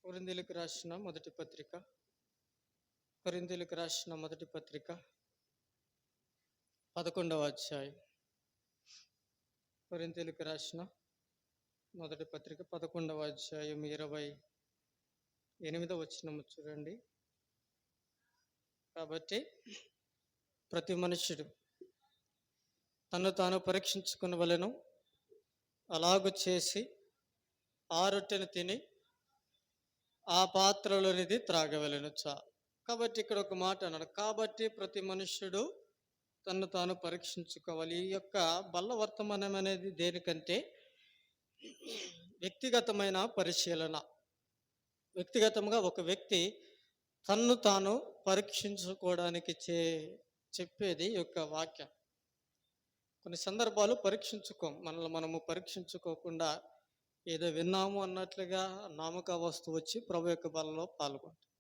కొరింథీయులకు రాసిన మొదటి పత్రిక కొరింథీయులకు రాసిన మొదటి పత్రిక 11వ అధ్యాయం. కొరింథీయులకు రాసిన మొదటి పత్రిక 11వ అధ్యాయం 28వ వచనము చూడండి. కాబట్టి ప్రతి మనుష్యుడు తను తాను పరీక్షించుకొనవలెను, అలాగు చేసి ఆ రొట్టెను తిని ఆ పాత్రలోనిది త్రాగవలెను. కాబట్టి ఇక్కడ ఒక మాట అన్నాడు, కాబట్టి ప్రతి మనుష్యుడు తను తాను పరీక్షించుకోవాలి. ఈ యొక్క బల్ల వర్తమానం అనేది దేనికంటే వ్యక్తిగతమైన పరిశీలన. వ్యక్తిగతంగా ఒక వ్యక్తి తన్ను తాను పరీక్షించుకోవడానికి చెప్పేది ఈ యొక్క వాక్యం. కొన్ని సందర్భాలు మనల్ని మనము పరీక్షించుకోకుండా ఏదో విన్నాము అన్నట్లుగా నామకావస్తు వచ్చి ప్రభు యొక్క బలలో పాల్గొంటాం.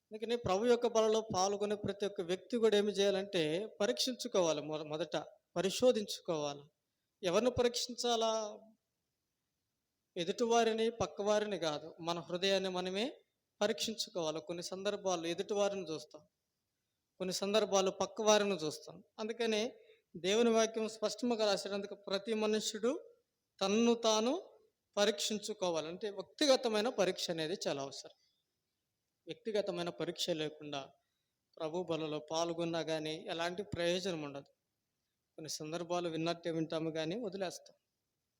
అందుకని ప్రభు యొక్క బలలో పాల్గొనే ప్రతి ఒక్క వ్యక్తి కూడా ఏమి చేయాలంటే పరీక్షించుకోవాలి. మొదట పరిశోధించుకోవాలి. ఎవరిని పరీక్షించాలా? ఎదుటివారిని, పక్కవారిని కాదు, మన హృదయాన్ని మనమే పరీక్షించుకోవాలి. కొన్ని సందర్భాలు ఎదుటివారిని చూస్తాం, కొన్ని సందర్భాలు పక్కవారిని చూస్తాం. అందుకని దేవుని వాక్యం స్పష్టంగా రాసేటందుకు ప్రతి మనుష్యుడు తన్ను తాను పరీక్షించుకోవాలంటే వ్యక్తిగతమైన పరీక్ష అనేది చాలా అవసరం. వ్యక్తిగతమైన పరీక్ష లేకుండా ప్రభు బలలో పాల్గొన్నా కానీ ఎలాంటి ప్రయోజనం ఉండదు. కొన్ని సందర్భాలు విన్నట్టే వింటాము కానీ వదిలేస్తాం.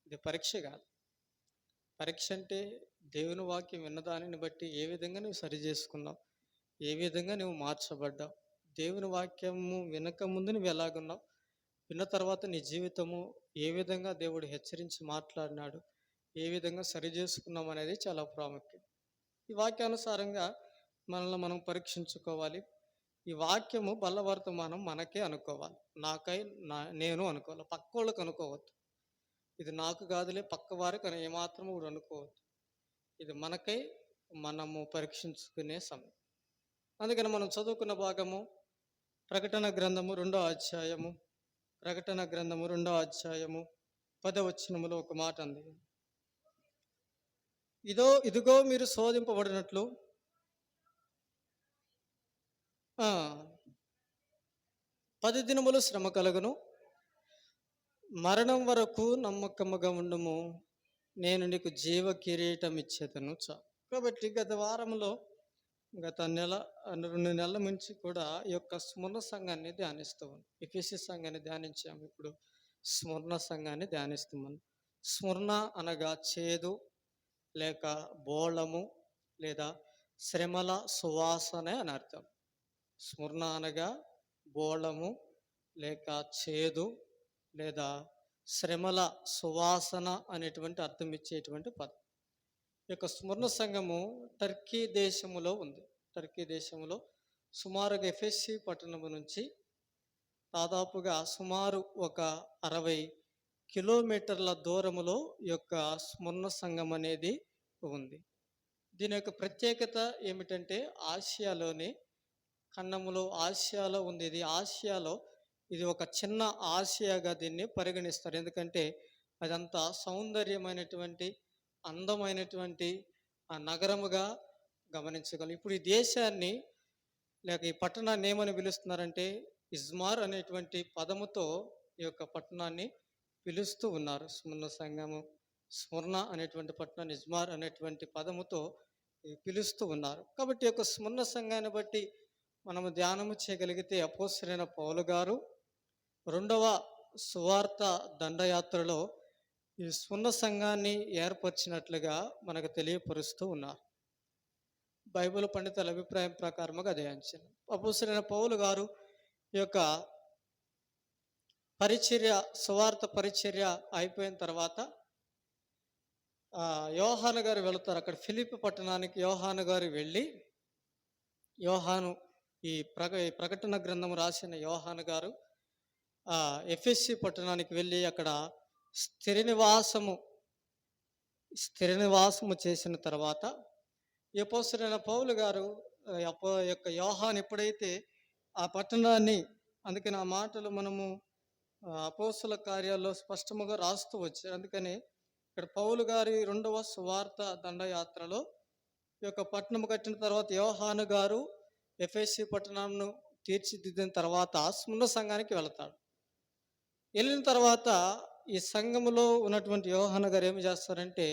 ఇది పరీక్ష కాదు. పరీక్ష అంటే దేవుని వాక్యం విన్నదానిని బట్టి ఏ విధంగా నువ్వు సరి చేసుకున్నావు, ఏ విధంగా నువ్వు మార్చబడ్డావు, దేవుని వాక్యము వినక ముందు నువ్వు ఎలాగున్నావు, విన్న తర్వాత నీ జీవితము ఏ విధంగా దేవుడు హెచ్చరించి మాట్లాడినాడు, ఏ విధంగా సరి చేసుకున్నాం అనేది చాలా ప్రాముఖ్యం. ఈ వాక్యానుసారంగా మనల్ని మనం పరీక్షించుకోవాలి. ఈ వాక్యము బలవర్తమానం మనకే అనుకోవాలి. నేను అనుకోవాలి, పక్క వాళ్ళకి అనుకోవద్దు. ఇది నాకు కాదులే, పక్క వారికి అని ఏమాత్రము కూడా అనుకోవద్దు. ఇది మనకై మనము పరీక్షించుకునే సమయం. అందుకని మనం చదువుకున్న భాగము ప్రకటన గ్రంథము 2వ అధ్యాయము 10వ వచనములో ఒక మాట ఉంది. ఇదిగో మీరు శోధింపబడినట్లు 10 దినములు శ్రమ కలుగును, మరణం వరకు నమ్మకముగా ఉండుము, నేను నీకు జీవ కిరీటం ఇచ్చేదను. కాబట్టి గత 2 నెలల నుంచి కూడా ఈ యొక్క స్మరణ సంఘాన్ని ధ్యానిస్తూ ఉన్నాం. ఎఫెసీ సంఘాన్ని ధ్యానించాము, ఇప్పుడు స్మరణ సంఘాన్ని ధ్యానిస్తున్నాం. స్మరణ అనగా చేదు లేక బోళము లేదా శ్రమల సువాసన అని అర్థం. స్మరణ అనగా బోళము లేక చేదు లేదా శ్రమల సువాసన అనేటువంటి అర్థం ఇచ్చేటువంటి పదం. ఈ యొక్క స్మరణ సంఘము టర్కీ దేశములో ఉంది. టర్కీ దేశంలో సుమారుగా ఎఫెసీ పట్టణము నుంచి దాదాపుగా సుమారు ఒక 60 కిలోమీటర్ల దూరములో ఈ యొక్క స్మరణ సంఘం అనేది ఉంది. దీని యొక్క ప్రత్యేకత ఏమిటంటే ఆసియాలోని ఖండములో ఆసియాలో ఉంది. ఇది ఒక చిన్న ఆసియాగా దీన్ని పరిగణిస్తారు. ఎందుకంటే అదంతా సౌందర్యమైనటువంటి అందమైనటువంటి ఆ నగరముగా గమనించగలం. ఇప్పుడు ఈ దేశాన్ని లేక ఈ పట్టణాన్ని ఏమని పిలుస్తున్నారంటే ఇజ్మార్ అనేటువంటి పదముతో ఈ యొక్క పట్టణాన్ని పిలుస్తూ ఉన్నారు. స్మరణ సంఘము స్మరణ అనేటువంటి పట్టణాన్ని ఇజ్మార్ అనేటువంటి పదముతో పిలుస్తూ ఉన్నారు. కాబట్టి ఈ యొక్క స్మరణ సంఘాన్ని బట్టి మనము ధ్యానము చేయగలిగితే అపోస్తలుడైన పౌలు గారు 2వ సువార్త దండయాత్రలో ఈ స్మరణ సంఘాన్ని ఏర్పరిచినట్లుగా మనకు తెలియపరుస్తూ ఉన్నారు. బైబిల్ పండితుల అభిప్రాయం ప్రకారముగా అదే అంచనా. అపోస్తలుడైన పౌలు గారు ఈ యొక్క సువార్త పరిచర్య అయిపోయిన తర్వాత యోహాను గారు వెళుతారు. అక్కడ ఫిలిప్పీ పట్టణానికి యోహాను గారు వెళ్ళి, ఈ ప్రకటన గ్రంథం రాసిన యోహాను గారు ఎఫెసీ పట్టణానికి వెళ్ళి అక్కడ స్థిర నివాసము చేసిన తర్వాత ఈ అపోస్తలుడైన పౌలు గారు యొక్క యోహాను ఎప్పుడైతే ఆ పట్టణాన్ని, అందుకని ఆ మాటలు మనము అపోస్తల కార్యాల్లో స్పష్టముగా రాస్తూ వచ్చారు. అందుకని ఇక్కడ పౌలు గారి 2వ సువార్త దండయాత్రలో ఈ యొక్క పట్టణం కట్టిన తర్వాత యోహాను గారు ఎఫెసీ పట్టణాన్ని తీర్చిదిద్దిన తర్వాత స్ముర్న సంఘానికి వెళతాడు. వెళ్ళిన తర్వాత ఈ సంఘములో ఉన్నటువంటి యోహాను గారు ఏమి చేస్తారంటే,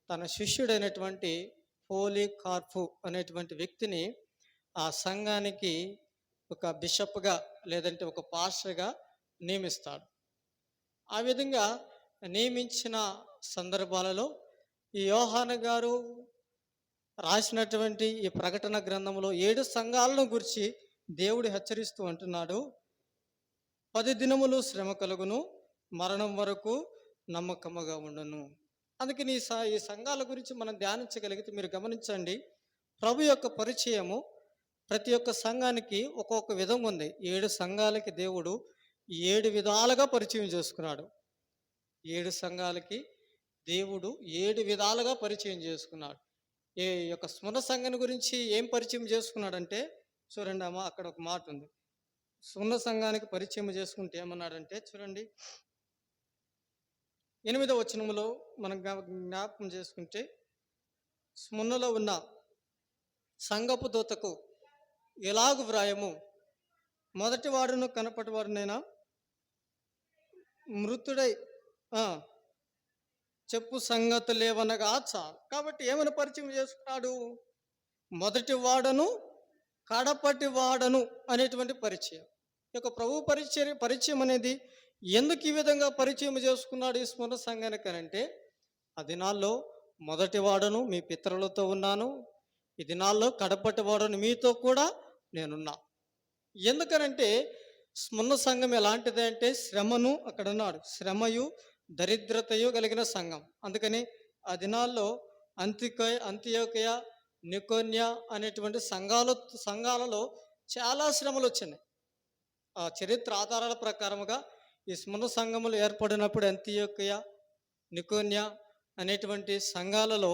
తన శిష్యుడైనటువంటి పోలీకార్పు అనేటువంటి వ్యక్తిని ఆ సంఘానికి ఒక బిషప్గా లేదంటే ఒక పాస్టర్గా నియమిస్తాడు. ఆ విధంగా నియమించిన సందర్భాలలో ఈ యోహాను గారు రాసినటువంటి ఈ ప్రకటన గ్రంథంలో 7 సంఘాలను గురించి దేవుడు హెచ్చరిస్తూ అంటున్నాడు, 10 దినములు శ్రమ కలుగును, మరణం వరకు నమ్మకముగా ఉండును. అందుకని ఈ సంఘాల గురించి మనం ధ్యానించగలిగితే మీరు గమనించండి, ప్రభు యొక్క పరిచయము ప్రతి ఒక్క సంఘానికి ఒక్కొక్క విధంగా ఉంది. 7 సంఘాలకి దేవుడు 7 విధాలుగా పరిచయం చేసుకున్నాడు. 7 సంఘాలకి దేవుడు 7 విధాలుగా పరిచయం చేసుకున్నాడు. ఈ యొక్క స్మరణ సంఘం గురించి ఏం పరిచయం చేసుకున్నాడంటే, చూడండి అమ్మ, అక్కడ ఒక మాట ఉంది. స్మరణ సంఘానికి పరిచయం చేసుకుంటే ఏమన్నాడంటే, చూడండి 8వ వచనములో మనం జ్ఞాపకం చేసుకుంటే, స్మరణలో ఉన్న సంఘపు దూతకు ఎలాగు వ్రాయము, మొదటి వాడును కనపటి వాడునైనా మృతుడై చెప్పు సంగతి లేవనగా చాలు. కాబట్టి ఏమైనా పరిచయం చేసుకున్నాడు, మొదటి వాడను కడపటి వాడను అనేటువంటి పరిచయం. ఈ యొక్క ప్రభు పరిచయం అనేది ఎందుకు ఈ విధంగా పరిచయం చేసుకున్నాడు ఈ స్మరణ సంఘానికి అంటే, ఆ దినాల్లో మొదటి వాడను మీ పితరులతో ఉన్నాను, ఈ దినాల్లో కడపటి వాడను మీతో కూడా నేనున్నా. ఎందుకనంటే స్మరణ సంఘం ఎలాంటిది అంటే, శ్రమను, అక్కడ అన్నాడు శ్రమయు దరిద్రతయు కలిగిన సంఘం. అందుకని ఆ దినాల్లో అంతియోకయ, నికోన్య అనేటువంటి సంఘాలలో చాలా శ్రమలు వచ్చినాయి. ఆ చరిత్ర ఆధారాల ప్రకారముగా ఈ స్మరణ సంఘములు ఏర్పడినప్పుడు అంతియోకయ, నికోన్య అనేటువంటి సంఘాలలో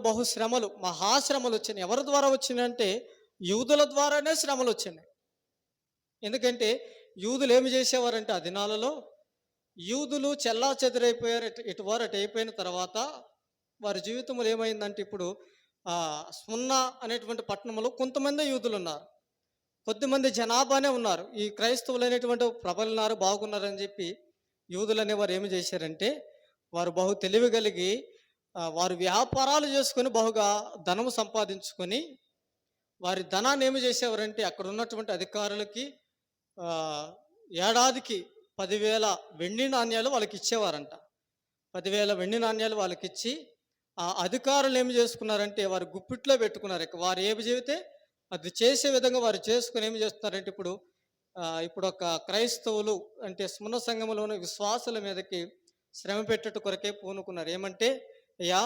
బహుశ్రమలు, మహాశ్రమలు వచ్చినాయి. ఎవరి ద్వారా వచ్చినాయంటే యూదుల ద్వారానే శ్రమలు వచ్చినాయి. ఎందుకంటే యూదులు ఏమి చేసేవారంటే, ఆ దినాలలో యూదులు చెల్లా చెదరైపోయారు. ఇటువారు అటు అయిపోయిన తర్వాత వారి జీవితంలో ఏమైందంటే, ఇప్పుడు స్ముర్న అనేటువంటి పట్టణంలో కొంతమంది యూదులు ఉన్నారు, కొద్దిమంది జనాభానే ఉన్నారు. ఈ క్రైస్తవులు అనేటువంటి ప్రబలినారు, బాగున్నారని చెప్పి యూదులు అనేవారు ఏమి చేశారంటే, వారు బహు తెలివి కలిగి వారు వ్యాపారాలు చేసుకొని బహుగా ధనము సంపాదించుకొని వారి ధనాన్ని ఏమి చేసేవారంటే, అక్కడ ఉన్నటువంటి అధికారులకి ఏడాదికి 10,000 వెండి నాణ్యాలు వాళ్ళకి ఇచ్చేవారంట. 10,000 వెండి నాణ్యాలు వాళ్ళకి ఇచ్చి, ఆ అధికారులు ఏమి చేసుకున్నారంటే వారు గుప్పిట్లో పెట్టుకున్నారు. వారు ఏమి చెబితే అది చేసే విధంగా వారు చేసుకుని ఏమి చేస్తున్నారంటే, ఇప్పుడు ఒక క్రైస్తవులు అంటే స్మరణ సంఘములోని విశ్వాసుల మీదకి శ్రమ పెట్టేట కొరకే పూనుకున్నారు. ఏమంటే, అయ్యా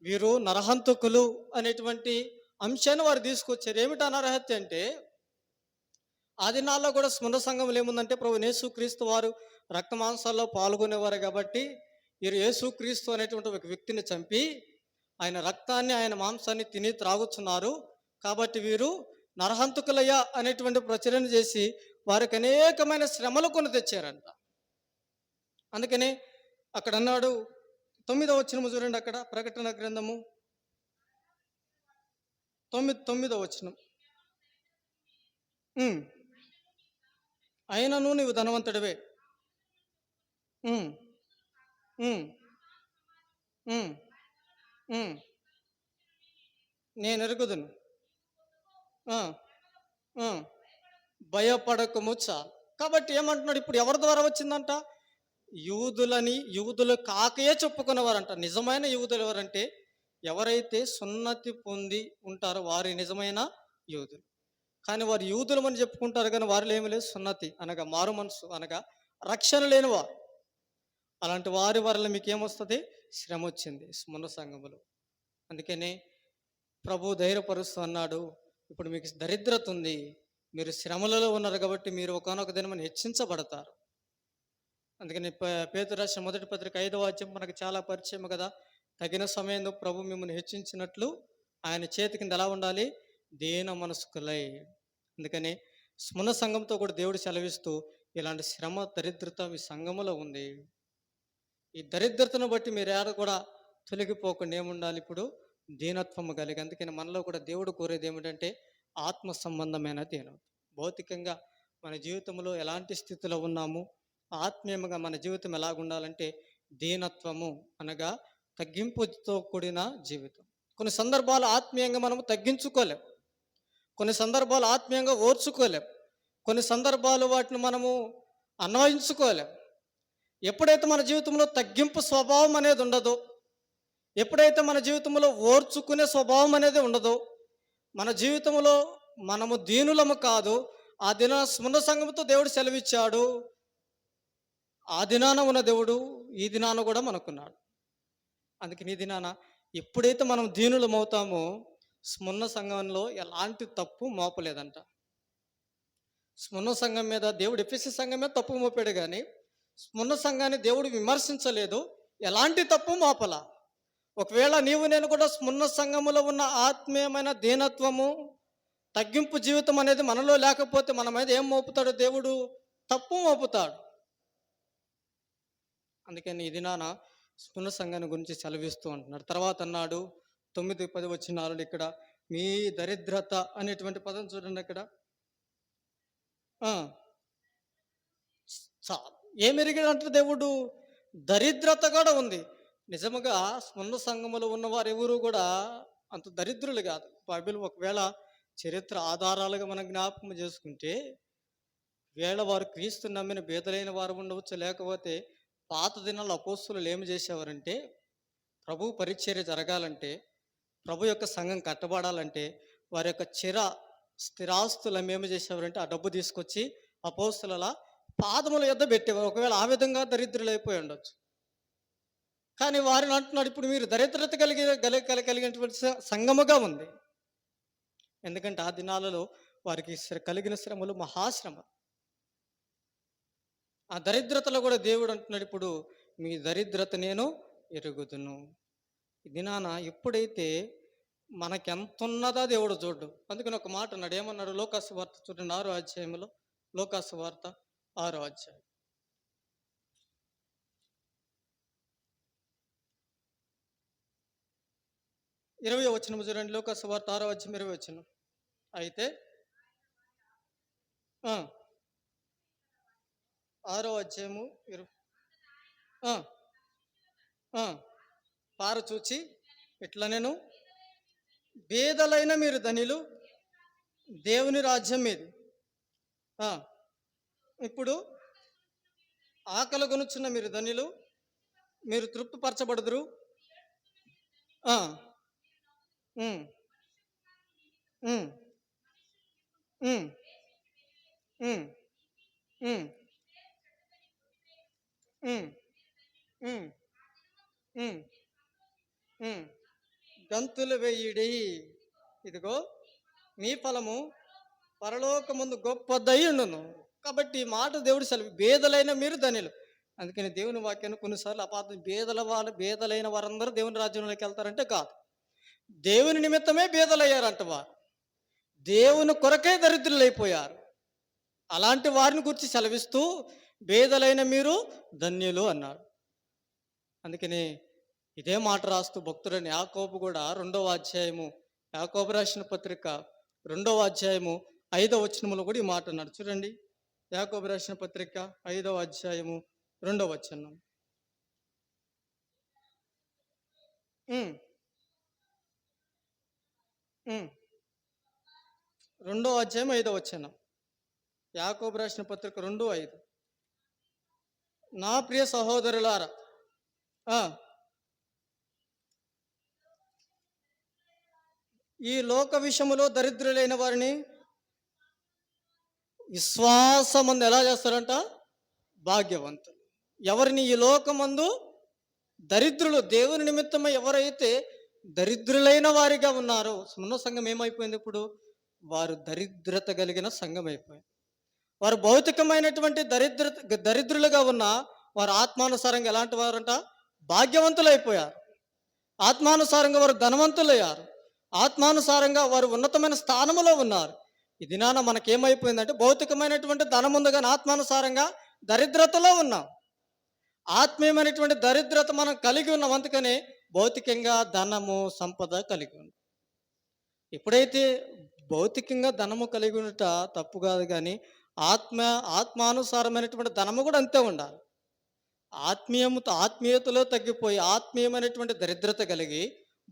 వీరు నరహంతకులు అనేటువంటి అంశాన్ని వారు తీసుకొచ్చారు. ఏమిటా నరహత్య అంటే, ఆ దినాల్లో కూడా స్మరణ సంఘంలో ఏముందంటే, ప్రభు యేసుక్రీస్తు వారు రక్త మాంసాల్లో పాల్గొనేవారు కాబట్టి వీరు యేసుక్రీస్తు అనేటువంటి ఒక వ్యక్తిని చంపి ఆయన రక్తాన్ని, ఆయన మాంసాన్ని తిని త్రాగుతున్నారు కాబట్టి వీరు నరహంతకులయ్యా అనేటువంటి ప్రచురణ చేసి వారికి అనేకమైన శ్రమలు కొని తెచ్చారంట. అందుకనే అక్కడ అన్నాడు, 9వ వచనము చూడండి, అక్కడ ప్రకటన గ్రంథము 9వ వచనం. అయినను నీవు ధనవంతుడివే, నేను ఎరుగుదును, భయపడకము చాలు. కాబట్టి ఏమంటున్నాడు, ఇప్పుడు ఎవరి ద్వారా వచ్చిందంట, యూదులు కాకయే చెప్పుకునేవారంట. నిజమైన యూదులు ఎవరంటే, ఎవరైతే సున్నతి పొంది ఉంటారో వారి నిజమైన యూదులు. కానీ వారు యూదులు అని చెప్పుకుంటారు, కానీ వారిలో ఏమి లేదు, సున్నతి అనగా మారు మనసు అనగా రక్షణ లేనివారు. అలాంటి వారి వల్ల మీకు ఏమొస్తుంది, శ్రమ వచ్చింది స్మరణ సంఘములో. అందుకనే ప్రభు ధైర్యపరుస్తూ అన్నాడు, ఇప్పుడు మీకు దరిద్రత ఉంది, మీరు శ్రమలలో ఉన్నారు కాబట్టి మీరు ఒకనొక దినమని హెచ్చించబడతారు. అందుకని పేతురు రాసిన మొదటి పత్రిక 5వ అధ్యాయం మనకు చాలా పరిచయం కదా. తగిన సమయంలో ప్రభు మిమ్మల్ని హెచ్చించినట్లు ఆయన చేతి కింద ఎలా ఉండాలి? దీన మనస్కులై. అందుకని స్మున సంఘంతో కూడా దేవుడు సెలవిస్తూ, ఇలాంటి శ్రమ, దరిద్రత మీ సంఘములో ఉంది. ఈ దరిద్రతను బట్టి మీరు ఏడ కూడా తొలగిపోకుండా ఏముండాలి? ఇప్పుడు దీనత్వము కలిగి. అందుకని మనలో కూడా దేవుడు కోరేది ఏమిటంటే ఆత్మ సంబంధమైన దీనం. భౌతికంగా మన జీవితంలో ఎలాంటి స్థితిలో ఉన్నాము, ఆత్మీయంగా మన జీవితం ఎలాగుండాలంటే దీనత్వము అనగా తగ్గింపుతో కూడిన జీవితం. కొన్ని సందర్భాలు ఆత్మీయంగా మనము తగ్గించుకోలేం, కొన్ని సందర్భాలు ఆత్మీయంగా ఓర్చుకోలేం, కొన్ని సందర్భాలు వాటిని మనము అన్వయించుకోలేం. ఎప్పుడైతే మన జీవితంలో తగ్గింపు స్వభావం అనేది ఉండదో, ఎప్పుడైతే మన జీవితంలో ఓర్చుకునే స్వభావం అనేది ఉండదో, మన జీవితంలో మనము దీనులము కాదు. ఆ దిన స్మున సంఘంతో దేవుడు సెలవిచ్చాడు. ఆ దినాన ఉన్న దేవుడు ఈ దినాన కూడా మనకున్నాడు. అందుకని ఈ దినాన ఎప్పుడైతే మనం దీనులం అవుతామో స్మున్న సంఘంలో ఎలాంటి తప్పు మోపలేదంట. స్మున్న సంఘం మీద దేవుడు ఎఫెసీ సంఘం మీద తప్పు మోపాడు, కానీ స్మున్న సంఘాన్ని దేవుడు విమర్శించలేదు, ఎలాంటి తప్పు మోపల. ఒకవేళ నీవు నేను కూడా స్మున్న సంఘములో ఉన్న ఆత్మీయమైన దీనత్వము, తగ్గింపు జీవితం అనేది మనలో లేకపోతే మన మీద ఏం మోపుతాడు? దేవుడు తప్పు మోపుతాడు. అందుకని ఇది నాన్న స్మున్న సంఘాన్ని గురించి సెలవిస్తూ అంటున్నాడు. తర్వాత అన్నాడు 9-10 వచనాలు ఇక్కడ, మీ దరిద్రత అనేటువంటి పదం చూడండి అక్కడ. ఏమెరిగాడు అంటే దేవుడు దరిద్రత కూడా ఉంది. నిజముగా స్మున్న సంఘములో ఉన్నవారు ఎవరు కూడా అంత దరిద్రులు కాదు. బైబిల్ ఒకవేళ చరిత్ర ఆధారాలుగా మనం జ్ఞాపకం చేసుకుంటే, వేళ వారు క్రీస్తు నమ్మిన బీదలైన వారు ఉండవచ్చు, లేకపోతే పాత దినాల్లో అపోస్తులు ఏమి చేసేవారంటే, ప్రభు పరిచర్య జరగాలంటే, ప్రభు యొక్క సంఘం కట్టబడాలంటే వారి యొక్క స్థిరాస్తులు ఏమి చేసేవారంటే ఆ డబ్బు తీసుకొచ్చి అపోస్తుల పాదముల యొద్ద పెట్టేవారు. ఒకవేళ ఆ విధంగా దరిద్రులు అయిపోయి ఉండొచ్చు. కానీ వారిని అంటున్నాడు, ఇప్పుడు మీరు దరిద్రత కలిగినటువంటి సంఘముగా ఉంది. ఎందుకంటే ఆ దినాలలో వారికి కలిగిన శ్రమలు మహాశ్రమ. ఆ దరిద్రతలో కూడా దేవుడు అంటున్నాడు, ఇప్పుడు మీ దరిద్రత నేను ఎరుగుదును. ఈ దినాన ఎప్పుడైతే మనకెంతున్నదా దేవుడు చూడు. అందుకని ఒక మాట అన్నాడు, ఏమన్నాడు? లోకాసు వార్త చూడండి 6వ అధ్యాయంలో, లోకాసు వార్త 6వ అధ్యాయం 20వ వచనం చూడండి. లోకాసు వార్త 6వ అధ్యాయం 20వ వచనం. అయితే 6వ అధ్యాయము పారచూచి ఇట్లా, నేను బేదలైన మీరు ధనిలు, దేవుని రాజ్యం మీది. ఇప్పుడు ఆకలి కొనుచున్న మీరు ధనిలు, మీరు తృప్తిపరచబడుదురు. గంతులు వేయుడి, ఇదిగో మీ ఫలము పరలోకమందు గొప్పదై ఉండును. కాబట్టి ఈ మాట దేవుడు సెలవు, బేదలైన మీరు ధనిలు. అందుకని దేవుని వాక్యాన్ని కొన్నిసార్లు అపార్థం, బేదలైన వారందరూ దేవుని రాజ్యంలోకి వెళ్తారంటే కాదు. దేవుని నిమిత్తమే బేదలయ్యారంట వారు, దేవుని కొరకే దరిద్రులైపోయారు. అలాంటి వారిని గురించి సెలవిస్తూ బేదలైన మీరు ధన్యులు అన్నాడు. అందుకని ఇదే మాట రాస్తూ భక్తుడైన యాకోబు కూడా 2వ అధ్యాయము, యాకోబు రాసిన పత్రిక 2వ అధ్యాయము 5వ వచనములో కూడా ఈ మాట అన్నాడు. చూడండి, యాకోబు రాసిన పత్రిక 5వ అధ్యాయము 2వ వచనం. 2వ అధ్యాయం 5వ వచనం, యాకోబు రాసిన పత్రిక 2:5. నా ప్రియ సహోదరులారా, ఈ లోక విషయములో దరిద్రులైన వారిని విశ్వాసమందు ఎలా చేస్తారంట? భాగ్యవంతులు. ఎవరిని? ఈ లోకమందు దరిద్రులు, దేవుని నిమిత్తమై ఎవరైతే దరిద్రులైన వారిగా ఉన్నారో. సున్న సంఘం ఏమైపోయింది ఇప్పుడు? వారు దరిద్రత కలిగిన సంఘం అయిపోయింది. వారు భౌతికమైనటువంటి దరిద్రులుగా ఉన్న వారు ఆత్మానుసారంగా ఎలాంటి వారంట? భాగ్యవంతులు అయిపోయారు. ఆత్మానుసారంగా వారు ధనవంతులయ్యారు. ఆత్మానుసారంగా వారు ఉన్నతమైన స్థానములో ఉన్నారు. ఈ దినాన మనకేమైపోయిందంటే భౌతికమైనటువంటి ధనం ఉంది కానీ ఆత్మానుసారంగా దరిద్రతలో ఉన్నాం. ఆత్మీయమైనటువంటి దరిద్రత మనం కలిగి ఉన్నాం. అందుకనే భౌతికంగా ధనము, సంపద కలిగి ఉన్నాం. ఎప్పుడైతే భౌతికంగా ధనము కలిగి ఉండట తప్పు కాదు కానీ ఆత్మానుసారమైనటువంటి ధనము కూడా అంతే ఉండాలి. ఆత్మీయతలో తగ్గిపోయి ఆత్మీయమైనటువంటి దరిద్రత కలిగి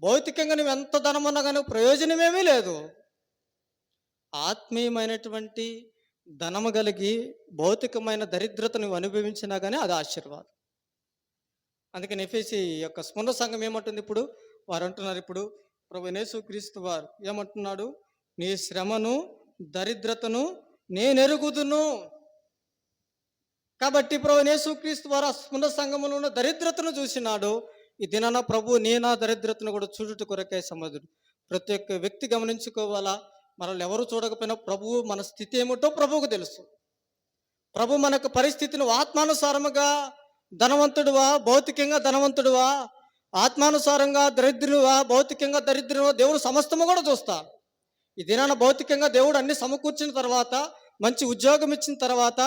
భౌతికంగా నువ్వు ఎంత ధనం ఉన్నా కానీ ప్రయోజనమేమీ లేదు. ఆత్మీయమైనటువంటి ధనము కలిగి భౌతికమైన దరిద్రత నువ్వు అనుభవించినా కానీ అది ఆశీర్వాదం. అందుకని ఎఫెసీ యొక్క స్మరణ సంఘం ఏమంటుంది? ఇప్పుడు వారు అంటున్నారు, ఇప్పుడు ప్రభువైన యేసుక్రీస్తు వారు ఏమంటున్నాడు? నీ శ్రమను దరిద్రతను నేనెరుగుదును. కాబట్టి ప్రభువైన యేసుక్రీస్తు వారు ఆ స్మరణ సంఘములో ఉన్న దరిద్రతను చూసినాడు. ఈ దినాన ప్రభు నీ నా దరిద్రతను కూడా చూడుట కొరకే సమర్థుడు. ప్రతి ఒక్క వ్యక్తి గమనించుకోవాలా. మనల్ని ఎవరు చూడకపోయినా ప్రభువు మన స్థితి ఏమిటో ప్రభువుకు తెలుసు. ప్రభు మనకు పరిస్థితిని ఆత్మానుసారముగా ధనవంతుడువా, భౌతికంగా ధనవంతుడువా, ఆత్మానుసారంగా దరిద్రుడువా, భౌతికంగా దరిద్రుడువా, దేవుడు సమస్తము కూడా చూస్తాడు. ఈ దినాన భౌతికంగా దేవుడు అన్ని సమకూర్చిన తర్వాత, మంచి ఉద్యోగం ఇచ్చిన తర్వాత,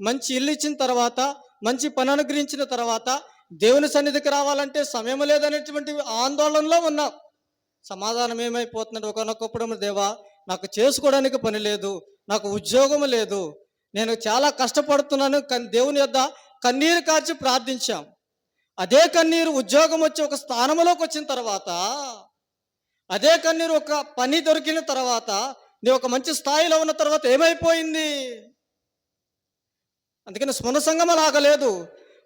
మంచి ఇల్లు ఇచ్చిన తర్వాత, మంచి పని అనుగ్రహించిన తర్వాత దేవుని సన్నిధికి రావాలంటే సమయం లేదనేటువంటి ఆందోళనలో ఉన్నాం. సమాధానం ఏమైపోతున్నాడు? ఒకనొకప్పుడు దేవా నాకు చేసుకోవడానికి పని లేదు, నాకు ఉద్యోగం లేదు, నేను చాలా కష్టపడుతున్నాను. దేవుని యొద్ద కన్నీరు కార్చి ప్రార్థించాం. అదే కన్నీరు ఉద్యోగం వచ్చి ఒక స్థానంలోకి వచ్చిన తర్వాత, అదే కన్నీరు ఒక పని దొరికిన తర్వాత, నీ ఒక మంచి స్థాయిలో ఉన్న తర్వాత ఏమైపోయింది? అందుకని స్మరణ సంఘం లాగలేదు.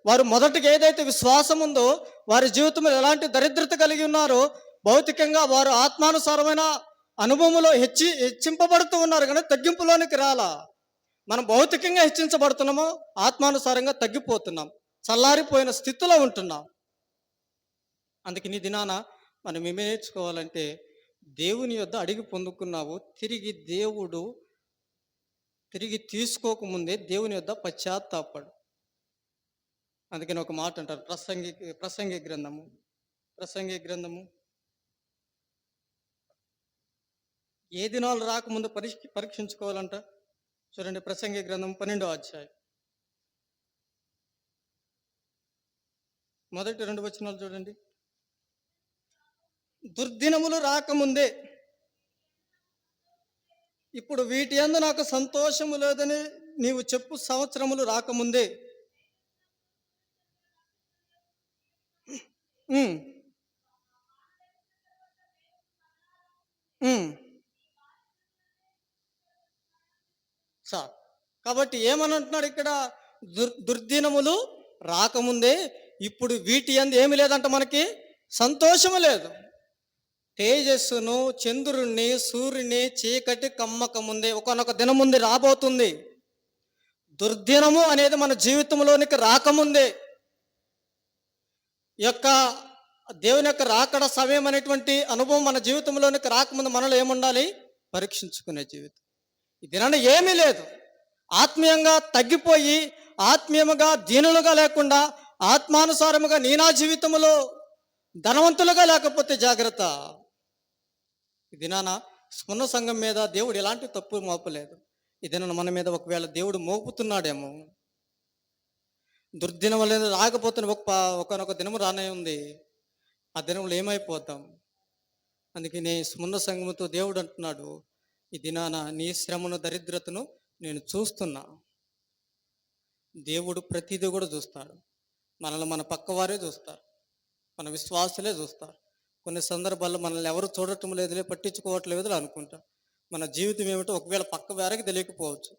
వారు మొదటిగా ఏదైతే విశ్వాసం ఉందో, వారి జీవితంలో ఎలాంటి దరిద్రత కలిగి ఉన్నారో, భౌతికంగా వారు ఆత్మానుసారమైన అనుభవంలో హెచ్చింపబడుతూ ఉన్నారు కానీ తగ్గింపులోనికి రాలా. మనం భౌతికంగా హెచ్చించబడుతున్నామో ఆత్మానుసారంగా తగ్గిపోతున్నాం, చల్లారిపోయిన స్థితిలో ఉంటున్నాం. అందుకని ఈ దినాన మనం ఏమి నేర్చుకోవాలంటే, దేవుని యొద్ద అడిగి పొందుకున్నావు, తిరిగి తీసుకోకముందే దేవుని యొద్ద పశ్చాత్తాపడు. అందుకని ఒక మాట అంటారు, ప్రసంగి గ్రంథము ఏ దినాలు రాకముందు పరీక్షించుకోవాలంట. చూడండి, ప్రసంగి గ్రంథం 12వ అధ్యాయం మొదటి 2 వచనాలు చూడండి. దుర్దినములు రాకముందే, ఇప్పుడు వీటి యందు నాకు సంతోషము లేదని నీవు చెప్పు సంవత్సరములు రాకముందే. సార్ కాబట్టి ఏమని అంటున్నాడు ఇక్కడ? దుర్దినములు రాకముందే, ఇప్పుడు వీటి యందు ఏమి లేదంట, మనకి సంతోషము లేదు. తేజస్సును, చంద్రుణ్ణి, సూర్యుని చీకటి కమ్మక ముందే, ఒకనొక దినం ముందు రాబోతుంది. దుర్దినము అనేది మన జీవితంలోనికి రాకముందే, దేవుని యొక్క రాకడ సమయం అనేటువంటి అనుభవం మన జీవితంలోనికి రాకముందు మనలో ఏముండాలి? పరీక్షించుకునే జీవితం. ఈ దినాన ఏమీ లేదు. ఆత్మీయంగా తగ్గిపోయి, ఆత్మీయముగా దీనులుగా లేకుండా, ఆత్మానుసారముగా నీ నా జీవితంలో ధనవంతులుగా లేకపోతే జాగ్రత్త. ఈ దినాన స్మరణ సంఘం మీద దేవుడు ఎలాంటి తప్పు మోపలేదు. ఈ దినాన మన మీద ఒకవేళ దేవుడు మోపుతున్నాడేమో. దుర్దినం అనేది రాకపోతే ఒకనొక దినము రానే ఉంది. ఆ దినంలో ఏమైపోతాం? అందుకని స్మరణ సంఘముతో దేవుడు అంటున్నాడు, ఈ దినాన నీ శ్రమను దరిద్రతను నేను చూస్తున్నా. దేవుడు ప్రతిదీ కూడా చూస్తాడు. మనల్ని మన పక్కవారే చూస్తారు, మన విశ్వాసులే చూస్తారు. కొన్ని సందర్భాల్లో మనల్ని ఎవరు చూడటం లేదులే, పట్టించుకోవట్లేదు అనుకుంటాం. మన జీవితం ఏమిటో ఒకవేళ పక్క వారికి తెలియకపోవచ్చు,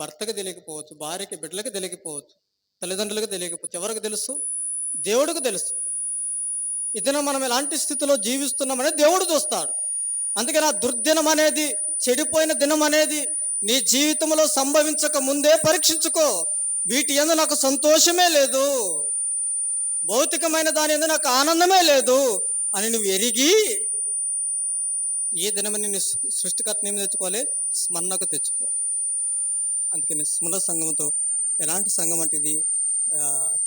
భర్తకి తెలియకపోవచ్చు, భార్యకి, బిడ్డలకి తెలియకపోవచ్చు, తల్లిదండ్రులకు తెలియకపోవచ్చు. ఎవరికి తెలుసు? దేవుడికి తెలుసు. ఇదిన మనం ఎలాంటి స్థితిలో జీవిస్తున్నామని దేవుడు చూస్తాడు. అందుకని ఆ దుర్దినం అనేది, చెడిపోయిన దినం అనేది నీ జీవితంలో సంభవించక ముందే పరీక్షించుకో. వీటి యందు నాకు సంతోషమే లేదు, భౌతికమైన దాని యందు నాకు ఆనందమే లేదు అని నువ్వు ఎరిగి, ఏ దినమని నీ సృష్టికర్తని ఏమి తెచ్చుకోవాలి? స్మరణకు తెచ్చుకో. అందుకని స్మరణ సంఘంతో ఎలాంటి సంఘం అంటే ఇది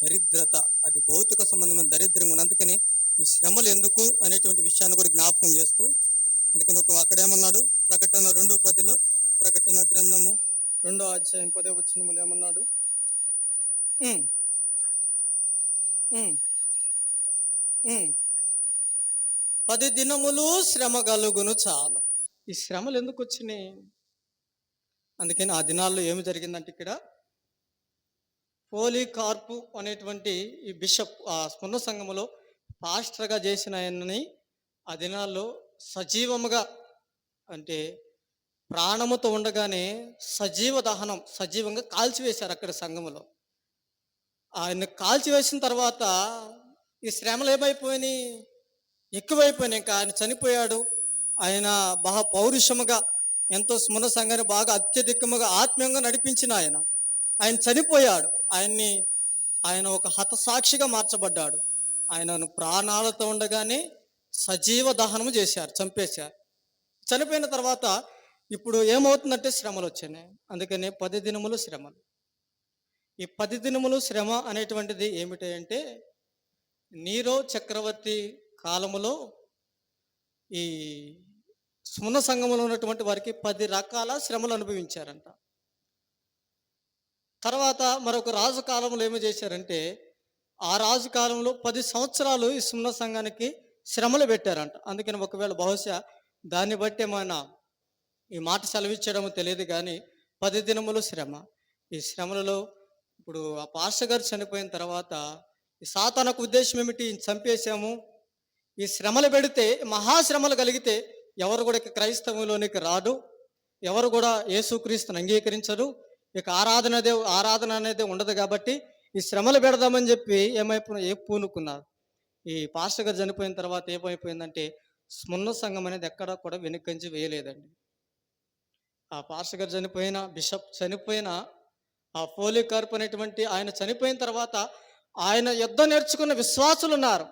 దరిద్రత, అది భౌతిక సంబంధమైన దరిద్రంగా ఉంది. అందుకని ఈ శ్రమలు ఎందుకు అనేటువంటి విషయాన్ని కూడా జ్ఞాపకం చేస్తూ అందుకని అక్కడ ఏమన్నాడు, ప్రకటన 2:10, ప్రకటన గ్రంథము 2:10 ఏమన్నాడు? ఉమ్, ఉమ్, ఉమ్. 10 దినములు శ్రమ కలుగును చాలు. ఈ శ్రమలు ఎందుకు వచ్చినాయి? అందుకని ఆ దినాల్లో ఏమి జరిగిందంటే, ఇక్కడ పోలీకార్పు అనేటువంటి ఈ బిషప్ ఆ స్మరణ సంఘములో పాస్టర్గా చేసిన ఆయనని ఆ దినాల్లో సజీవముగా, అంటే ప్రాణముతో ఉండగానే సజీవ దహనం, సజీవంగా కాల్చివేశారు అక్కడ సంఘములో. ఆయన కాల్చివేసిన తర్వాత ఈ శ్రమలు ఏమైపోయినాయి? ఎక్కువైపోయినాయి. ఇంకా ఆయన చనిపోయాడు. ఆయన బాగా పౌరుషముగా ఎంతో స్మరణ సంఘాన్ని బాగా అత్యధికముగా ఆత్మీయంగా నడిపించిన ఆయన చనిపోయాడు. ఆయన ఒక హతసాక్షిగా మార్చబడ్డాడు. ఆయనను ప్రాణాలతో ఉండగానే సజీవ దహనము చేశారు, చంపేశారు. చనిపోయిన తర్వాత ఇప్పుడు ఏమవుతుందంటే శ్రమలు వచ్చినాయి. అందుకని 10 దినములు శ్రమలు. ఈ 10 దినములు శ్రమ అనేటువంటిది ఏమిటంటే, నీరో చక్రవర్తి కాలములో ఈ స్మరణ సంఘములో ఉన్నటువంటి వారికి 10 రకాల శ్రమలు అనుభవించారంట. తర్వాత మరొక రాజు కాలంలో ఏమి చేశారంటే, ఆ రాజు కాలంలో 10 సంవత్సరాలు ఈ స్మరణ సంఘానికి శ్రమలు పెట్టారంట. అందుకని ఒకవేళ బహుశా దాన్ని బట్టి ఏమైనా ఈ మాట సెలవిచ్చడము తెలియదు, కానీ 10 దినములు శ్రమ. ఈ శ్రమలలో ఇప్పుడు ఆ పాస్టర్ గారు చనిపోయిన తర్వాత ఈ సాతానకు ఉద్దేశం ఏమిటి? చంపేశాము, ఈ శ్రమలు పెడితే, మహాశ్రమలు కలిగితే ఎవరు కూడా క్రైస్తవంలోనికి రాడు, ఎవరు కూడా యేసుక్రీస్తుని అంగీకరించరు, ఇక ఆరాధన అనేది ఉండదు. కాబట్టి ఈ శ్రమలు పెడదామని చెప్పి పూనుకున్నారు. ఈ పాస్టర్ గారు చనిపోయిన తర్వాత ఏమైపోయిందంటే, స్మరణ సంఘం అనేది ఎక్కడా కూడా వెనుకంచి వేయలేదండి. ఆ పాస్టర్ గారు చనిపోయిన, బిషప్ చనిపోయిన, ఆ పోలీకార్ప్ అనేటువంటి ఆయన చనిపోయిన తర్వాత ఆయన యుద్ధం నేర్చుకున్న విశ్వాసులు ఉన్నారు,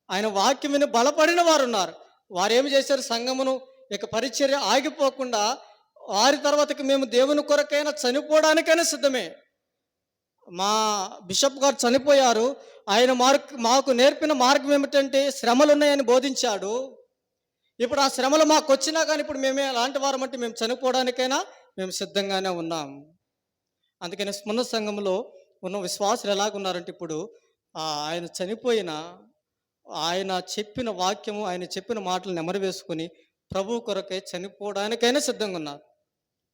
ఆయన వాక్యం విని బలపడిన వారు ఉన్నారు. వారు ఏమి చేశారు? సంఘమును ఇక పరిచర్య ఆగిపోకుండా వారి తర్వాతకి మేము దేవుని కొరకైనా చనిపోవడానికైనా సిద్ధమే. మా బిషప్ గారు చనిపోయారు, ఆయన మాకు నేర్పిన మార్గం ఏమిటంటే శ్రమలు ఉన్నాయని బోధించాడు. ఇప్పుడు ఆ శ్రమలు మాకు వచ్చినా కానీ ఇప్పుడు మేమే అలాంటి వారమంటే మేము చనిపోవడానికైనా మేము సిద్ధంగానే ఉన్నాం. అందుకని స్మరణ సంఘంలో ఉన్న విశ్వాసులు ఎలాగున్నారంటే, ఇప్పుడు ఆయన చనిపోయిన, ఆయన చెప్పిన వాక్యము, ఆయన చెప్పిన మాటలు నెమరు వేసుకొని ప్రభు కొరకై చనిపోవడానికైనా సిద్ధంగా ఉన్నారు.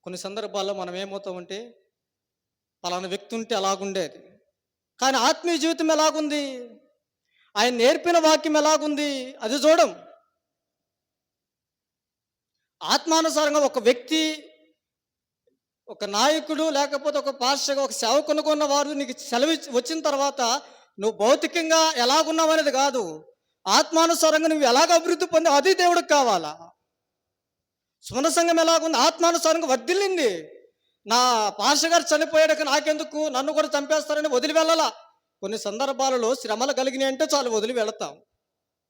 కొన్ని సందర్భాల్లో మనం ఏమవుతామంటే, పలానా వ్యక్తి ఉంటే అలాగుండేది, కానీ ఆత్మీయ జీవితం ఎలాగుంది, ఆయన నేర్పిన వాక్యం ఎలాగుంది అది చూడం. ఆత్మానుసారంగా ఒక వ్యక్తి, ఒక నాయకుడు, లేకపోతే ఒక పాస్టర్గా, ఒక సేవకునిగా ఉన్న వారు నీకు సెలవు వచ్చిన తర్వాత నువ్వు భౌతికంగా ఎలాగున్నావు అనేది కాదు, ఆత్మానుసారంగా నువ్వు ఎలాగ అభివృద్ధి పొంది అది దేవుడికి కావాలా. స్మరణ సంఘం ఎలాగుంది? ఆత్మానుసారంగా వర్ధిల్లింది. నా పాస్టర్ గారు చనిపోయాక నాకెందుకు, నన్ను కూడా చంపేస్తారని వదిలి వెళ్ళాలా. కొన్ని సందర్భాలలో శ్రమలు కలిగినాయి అంటే చాలు వదిలి వెళతాం,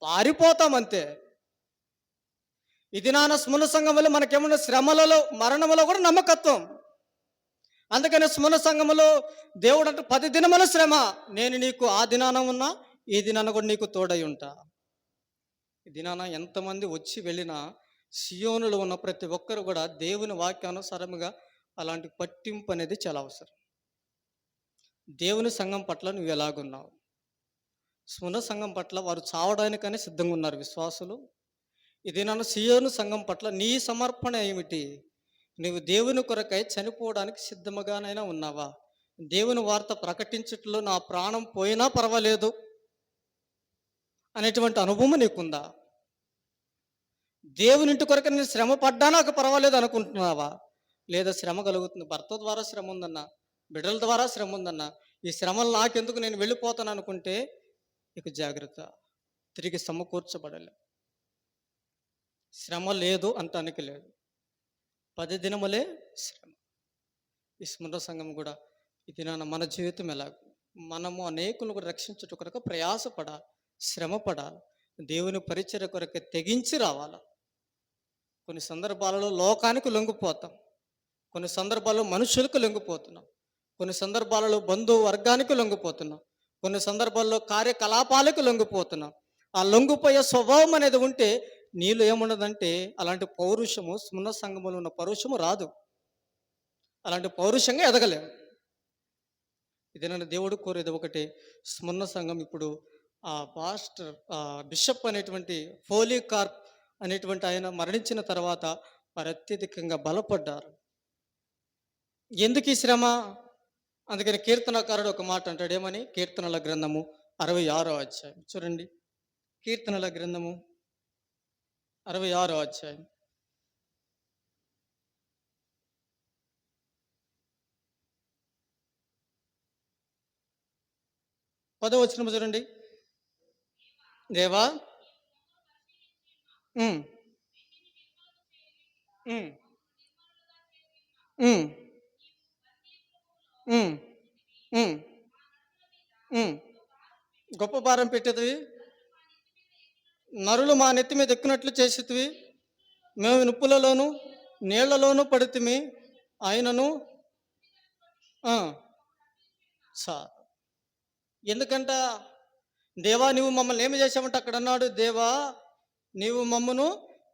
పారిపోతాం అంతే. ఇది నాన్న స్మరణ సంఘం వల్ల మనకేమన్నా శ్రమలలో, మరణములో కూడా నమ్మకత్వం. అందుకని స్మరణ సంఘములో దేవుడు అంటే 10 దినముల శ్రమ, నేను నీకు ఆ దినాన ఉన్నా ఈ దినాన కూడా నీకు తోడై ఉంటా. ఈ దినాన ఎంతమంది వచ్చి వెళ్ళినా సియోనులో ఉన్న ప్రతి ఒక్కరు కూడా దేవుని వాక్యానుసారముగా అలాంటి పట్టింపు అనేది చాలా అవసరం. దేవుని సంఘం పట్ల నువ్వు ఎలాగున్నావు? స్మరణ సంఘం పట్ల వారు చావడానికనే సిద్ధంగా ఉన్నారు విశ్వాసులు. ఇది నన్ను సియోను సంఘం పట్ల నీ సమర్పణ ఏమిటి? నువ్వు దేవుని కొరకై చనిపోవడానికి సిద్ధముగానైనా ఉన్నావా? దేవుని వార్త ప్రకటించట్లో నా ప్రాణం పోయినా పర్వాలేదు అనేటువంటి అనుభవం నీకుందా? దేవుని ఇంటి కొరకు నేను శ్రమ పడ్డా నాకు పర్వాలేదు అనుకుంటున్నావా? లేదా శ్రమ కలుగుతుంది, భర్త ద్వారా శ్రమ ఉందన్నా, బిడ్డల ద్వారా శ్రమ ఉందన్నా, ఈ శ్రమలు నాకెందుకు, నేను వెళ్ళిపోతాను అనుకుంటే ఇక జాగ్రత్త, తిరిగి సమకూర్చబడలే. శ్రమ లేదు అంటానికి లేదు, 10 దినములే శ్రమ. ఈ స్మరణ సంఘం కూడా ఈ దినాన మన జీవితం ఎలాగ, మనము అనేకులను కూడా రక్షించుట కొరకు ప్రయాసపడాలి, శ్రమ పడాలి, దేవుని పరిచర్య కొరకు తెగించి రావాలి. కొన్ని సందర్భాలలో లోకానికి లొంగిపోతాం, కొన్ని సందర్భాల్లో మనుషులకు లొంగిపోతున్నాం, కొన్ని సందర్భాలలో బంధువు వర్గానికి లొంగిపోతున్నాం, కొన్ని సందర్భాల్లో కార్యకలాపాలకు లొంగిపోతున్నాం. ఆ లొంగిపోయే స్వభావం అనేది ఉంటే నీలో ఏమున్నదంటే అలాంటి పౌరుషము, సున్న సంఘములో ఉన్న పౌరుషము రాదు. అలాంటి పౌరుషంగా ఎదగలేము. ఇది నన్ను దేవుడు కోరేది ఒకటే. స్మరణ సంఘం ఇప్పుడు పాస్టర్ బిషప్ అనేటువంటి కార్ప్ అనేటువంటి ఆయన మరణించిన తర్వాత వారు అత్యధికంగా బలపడ్డారు. ఎందుకు ఈ శ్రమ? అందుకని కీర్తనకారుడు ఒక మాట అంటాడు. ఏమని? కీర్తనల గ్రంథము 66వ అధ్యాయం చూడండి. కీర్తనల గ్రంథము 66వ అధ్యాయం 10వ వచనం చూడండి. దేవా ఉమ్, ఉమ్, ఉమ్, ఉమ్, ఉమ్, ఉమ్. గొప్ప భారం పెట్టేదివి, నరులు మా నెత్తి మీద ఎక్కినట్లు చేసేటివి. మేము నిప్పులలోను నీళ్లలోను పడితిమి, ఆయనను ఆ, సా ఎందుకంట? దేవా నువ్వు మమ్మల్ని ఏమి చేసావంటే అక్కడ అన్నాడు, దేవా నీవు మమ్మను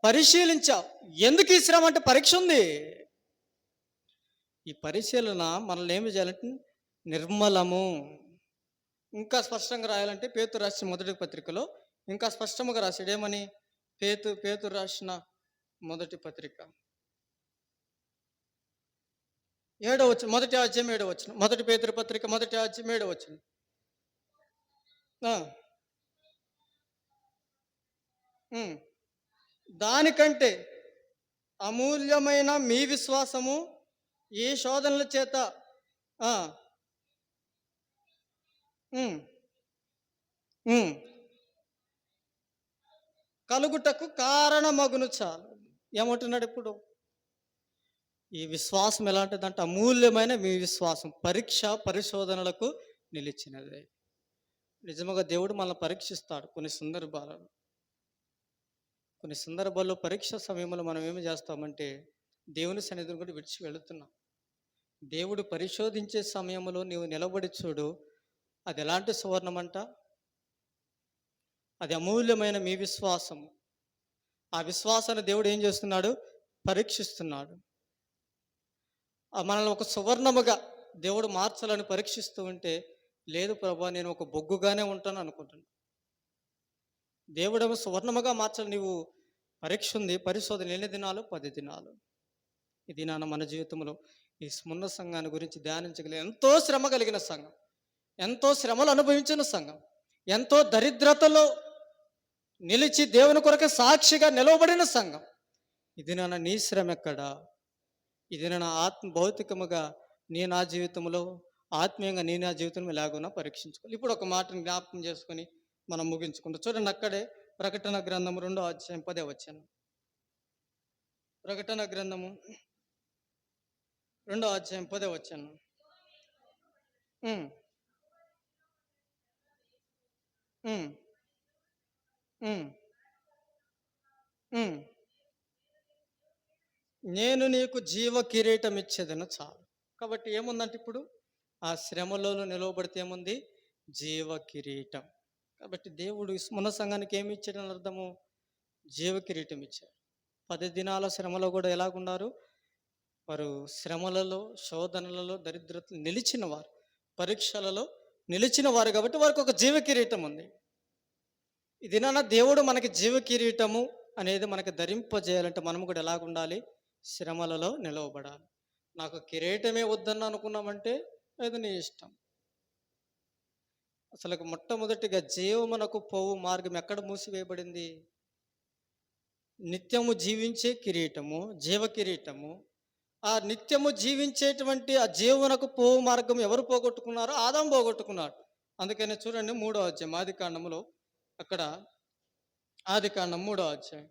పరిశీలించావు. ఎందుకు ఈ శ్రమ అంటే పరీక్ష ఉంది. ఈ పరిశీలన మనల్ని ఏమి చేయాలంటే నిర్మలము. ఇంకా స్పష్టంగా రాయాలంటే పేతురు రాసిన మొదటి పత్రికలో ఇంకా స్పష్టంగా రాశాడు. ఏమని? పేతురు రాసిన మొదటి పత్రిక 7వ వచనం, మొదటి అధ్యాయం 7వ వచనం. మొదటి పేతురు పత్రిక మొదటి అధ్యాయం 7వ వచనం. దానికంటే అమూల్యమైన మీ విశ్వాసము ఈ శోధనల చేత కలుగుటకు కారణమగును. చాలు. ఏమంటున్నాడు ఇప్పుడు? ఈ విశ్వాసం ఎలాంటిదంటే అమూల్యమైన మీ విశ్వాసం పరీక్ష పరిశోధనలకు నిలిచినదే. నిజముగా దేవుడు మనల్ని పరీక్షిస్తాడు కొన్ని సందర్భాల్లో పరీక్ష సమయంలో మనం ఏమి చేస్తామంటే దేవుని సన్నిధిని కూడా విడిచి వెళుతున్నాం. దేవుడు పరిశోధించే సమయంలో నీవు నిలబడి చూడు, అది ఎలాంటి సువర్ణమంట? అది అమూల్యమైన మీ విశ్వాసము. ఆ విశ్వాసాన్ని దేవుడు ఏం చేస్తున్నాడు? పరీక్షిస్తున్నాడు. మనల్ని ఒక సువర్ణముగా దేవుడు మార్చాలని పరీక్షిస్తూ ఉంటే, లేదు ప్రభా నేను ఒక బొగ్గుగానే ఉంటాను అనుకుంటున్నాను. దేవుడేమో సువర్ణముగా మార్చాలి. నీవు పరీక్ష ఉంది, పరిశోధన ఎన్ని దినాలు? 10 దినాలు. ఈ దినాన మన జీవితంలో ఈ స్మరణ సంఘాన్ని గురించి ధ్యానించగలిగిన ఎంతో శ్రమ కలిగిన సంఘం, ఎంతో శ్రమలు అనుభవించిన సంఘం, ఎంతో దరిద్రతలో నిలిచి దేవుని కొరకు సాక్షిగా నిలవబడిన సంఘం. ఇది నాన్న నీ శ్రమ ఎక్కడా? ఇది నా భౌతికముగా నా జీవితంలో, ఆత్మీయంగా నా జీవితంలో ఎలాగున్నా పరీక్షించుకోవాలి. ఇప్పుడు ఒక మాటను జ్ఞాపకం చేసుకొని మనం ముగించుకుంటాం. చూడండి, అక్కడే ప్రకటన గ్రంథము 2వ అధ్యాయం 10వ వచనం. ప్రకటన గ్రంథము 2వ అధ్యాయం 10వ వచనం. నేను నీకు జీవ కిరీటం ఇచ్చేదను. చాలు. కాబట్టి ఏముందంటే ఇప్పుడు ఆ శ్రమలో నిలవబడితే ఏముంది? జీవ కిరీటం. కాబట్టి దేవుడు మన సంఘానికి ఏమి ఇచ్చాడని అర్థము? జీవ కిరీటం ఇచ్చాడు. 10 దినాల శ్రమలో కూడా ఎలాగున్నారు? వారు శ్రమలలో, శోధనలలో, దరిద్రతలు నిలిచిన వారు, పరీక్షలలో నిలిచిన వారు. కాబట్టి వారికి ఒక జీవ కిరీటం ఉంది. ఇది నాన్న దేవుడు మనకి జీవ కిరీటము అనేది మనకి ధరింపజేయాలంటే మనం కూడా ఎలాగుండాలి? శ్రమలలో నిలవబడాలి. నాకు కిరీటమే వద్దన్న అనుకున్నామంటే అది నీ ఇష్టం. అసలు మొట్టమొదటిగా జీవమునకు పోవు మార్గం ఎక్కడ మూసివేయబడింది? నిత్యము జీవించే కిరీటము, జీవ కిరీటము. ఆ నిత్యము జీవించేటువంటి ఆ జీవనకు పోవు మార్గం ఎవరు పోగొట్టుకున్నారో? ఆదాము పోగొట్టుకున్నాడు. అందుకని చూడండి 3వ అధ్యాయం ఆదికాండములో, అక్కడ ఆదికాండం 3వ అధ్యాయం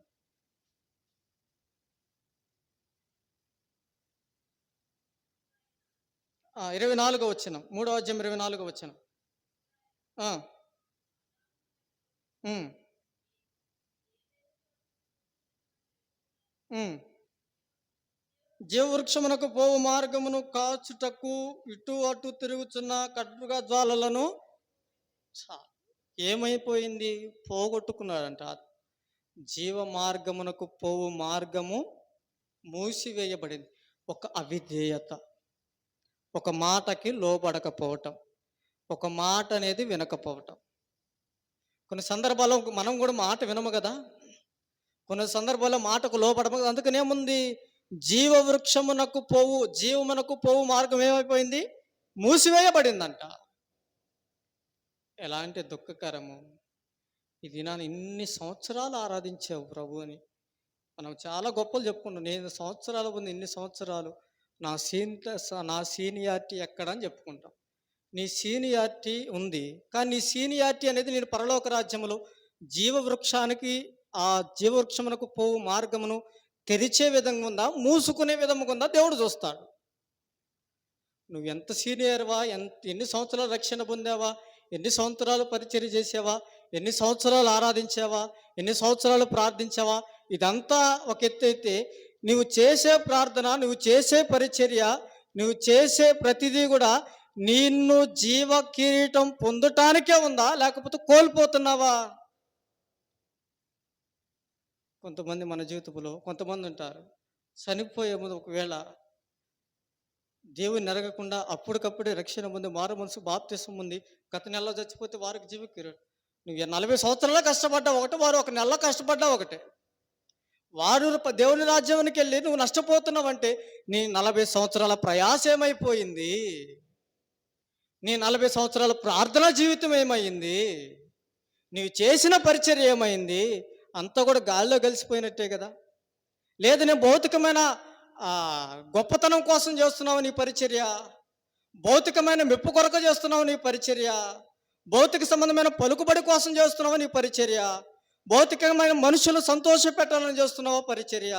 24వ వచనం. 3వ అధ్యాయం 24వ వచనం. జీవవృక్షమునకు పోవు మార్గమును కాచుటకు ఇటు అటు తిరుగుతున్న ఖడ్గ జ్వాలలను ఏమైపోయింది? పోగొట్టుకున్నాడంట. జీవ మార్గమునకు పోవు మార్గము మూసివేయబడింది. ఒక అవిధేయత, ఒక మాటకి లోబడకపోవటం, ఒక మాట అనేది వినకపోవటం. కొన్ని సందర్భాల్లో మనం కూడా మాట వినము కదా, కొన్ని సందర్భాల్లో మాటకు లోపడము. అందుకని ఏముంది, జీవమునకు పోవు మార్గం ఏమైపోయింది, మూసివేయబడిందంట. ఎలాంటి దుఃఖకరము. ఇది నన్ను ఇన్ని సంవత్సరాలు ఆరాధించావు ప్రభు అని మనం చాలా గొప్పలు చెప్పుకున్నాం. నేను సంవత్సరాలు ఉంది, ఇన్ని సంవత్సరాలు నా సీనియారిటీ ఎక్కడ అని చెప్పుకుంటాం. నీ సీనియారిటీ ఉంది, కానీ నీ సీనియారిటీ అనేది నేను పరలోక రాజ్యములో జీవవృక్షానికి, ఆ జీవవృక్షమునకు పోవు మార్గమును తెరిచే విధంగా ఉందా, మూసుకునే విధంగా ఉందా దేవుడు చూస్తాడు. నువ్వు ఎంత సీనియర్వా, ఎన్ని సంవత్సరాలు రక్షణ పొందావా, ఎన్ని సంవత్సరాలు పరిచర్య చేసావా, ఎన్ని సంవత్సరాలు ఆరాధించావా, ఎన్ని సంవత్సరాలు ప్రార్థించావా, ఇదంతా ఒక ఎత్తు అయితే, నువ్వు చేసే ప్రార్థన, నువ్వు చేసే పరిచర్య, నువ్వు చేసే ప్రతిదీ కూడా నిన్ను జీవ కిరీటం పొందటానికే ఉందా, లేకపోతే కోల్పోతున్నావా? కొంతమంది మన జీవితంలో కొంతమంది ఉంటారు, చనిపోయే ముందు ఒకవేళ దేవుని నెరగకుండా అప్పటికప్పుడే రక్షణ పొంది, మారు మనసు బాప్తిసం ఉంది, గత నెలలో చచ్చిపోతే వారికి జీవ కిరీటం. నువ్వు 40 సంవత్సరాలు కష్టపడ్డా ఒకటే, వారు ఒక నెలలో కష్టపడ్డా ఒకటే. వారు దేవుని రాజ్యానికి వెళ్ళి నువ్వు నష్టపోతున్నావంటే నీ 40 సంవత్సరాల ప్రయాస ఏమైపోయింది, నీ 40 సంవత్సరాల ప్రార్థనా జీవితం ఏమైంది, నీవు చేసిన పరిచర్య ఏమైంది, అంతా కూడా గాల్లో కలిసిపోయినట్టే కదా. లేదు నేను భౌతికమైన గొప్పతనం కోసం చేస్తున్నావు నీ పరిచర్య, భౌతికమైన మెప్పు కొరకు చేస్తున్నావు నీ పరిచర్య, భౌతిక సంబంధమైన పలుకుబడి కోసం చేస్తున్నావు నీ పరిచర్య, భౌతికమైన మనుషులు సంతోష పెట్టాలని చేస్తున్నావు పరిచర్య.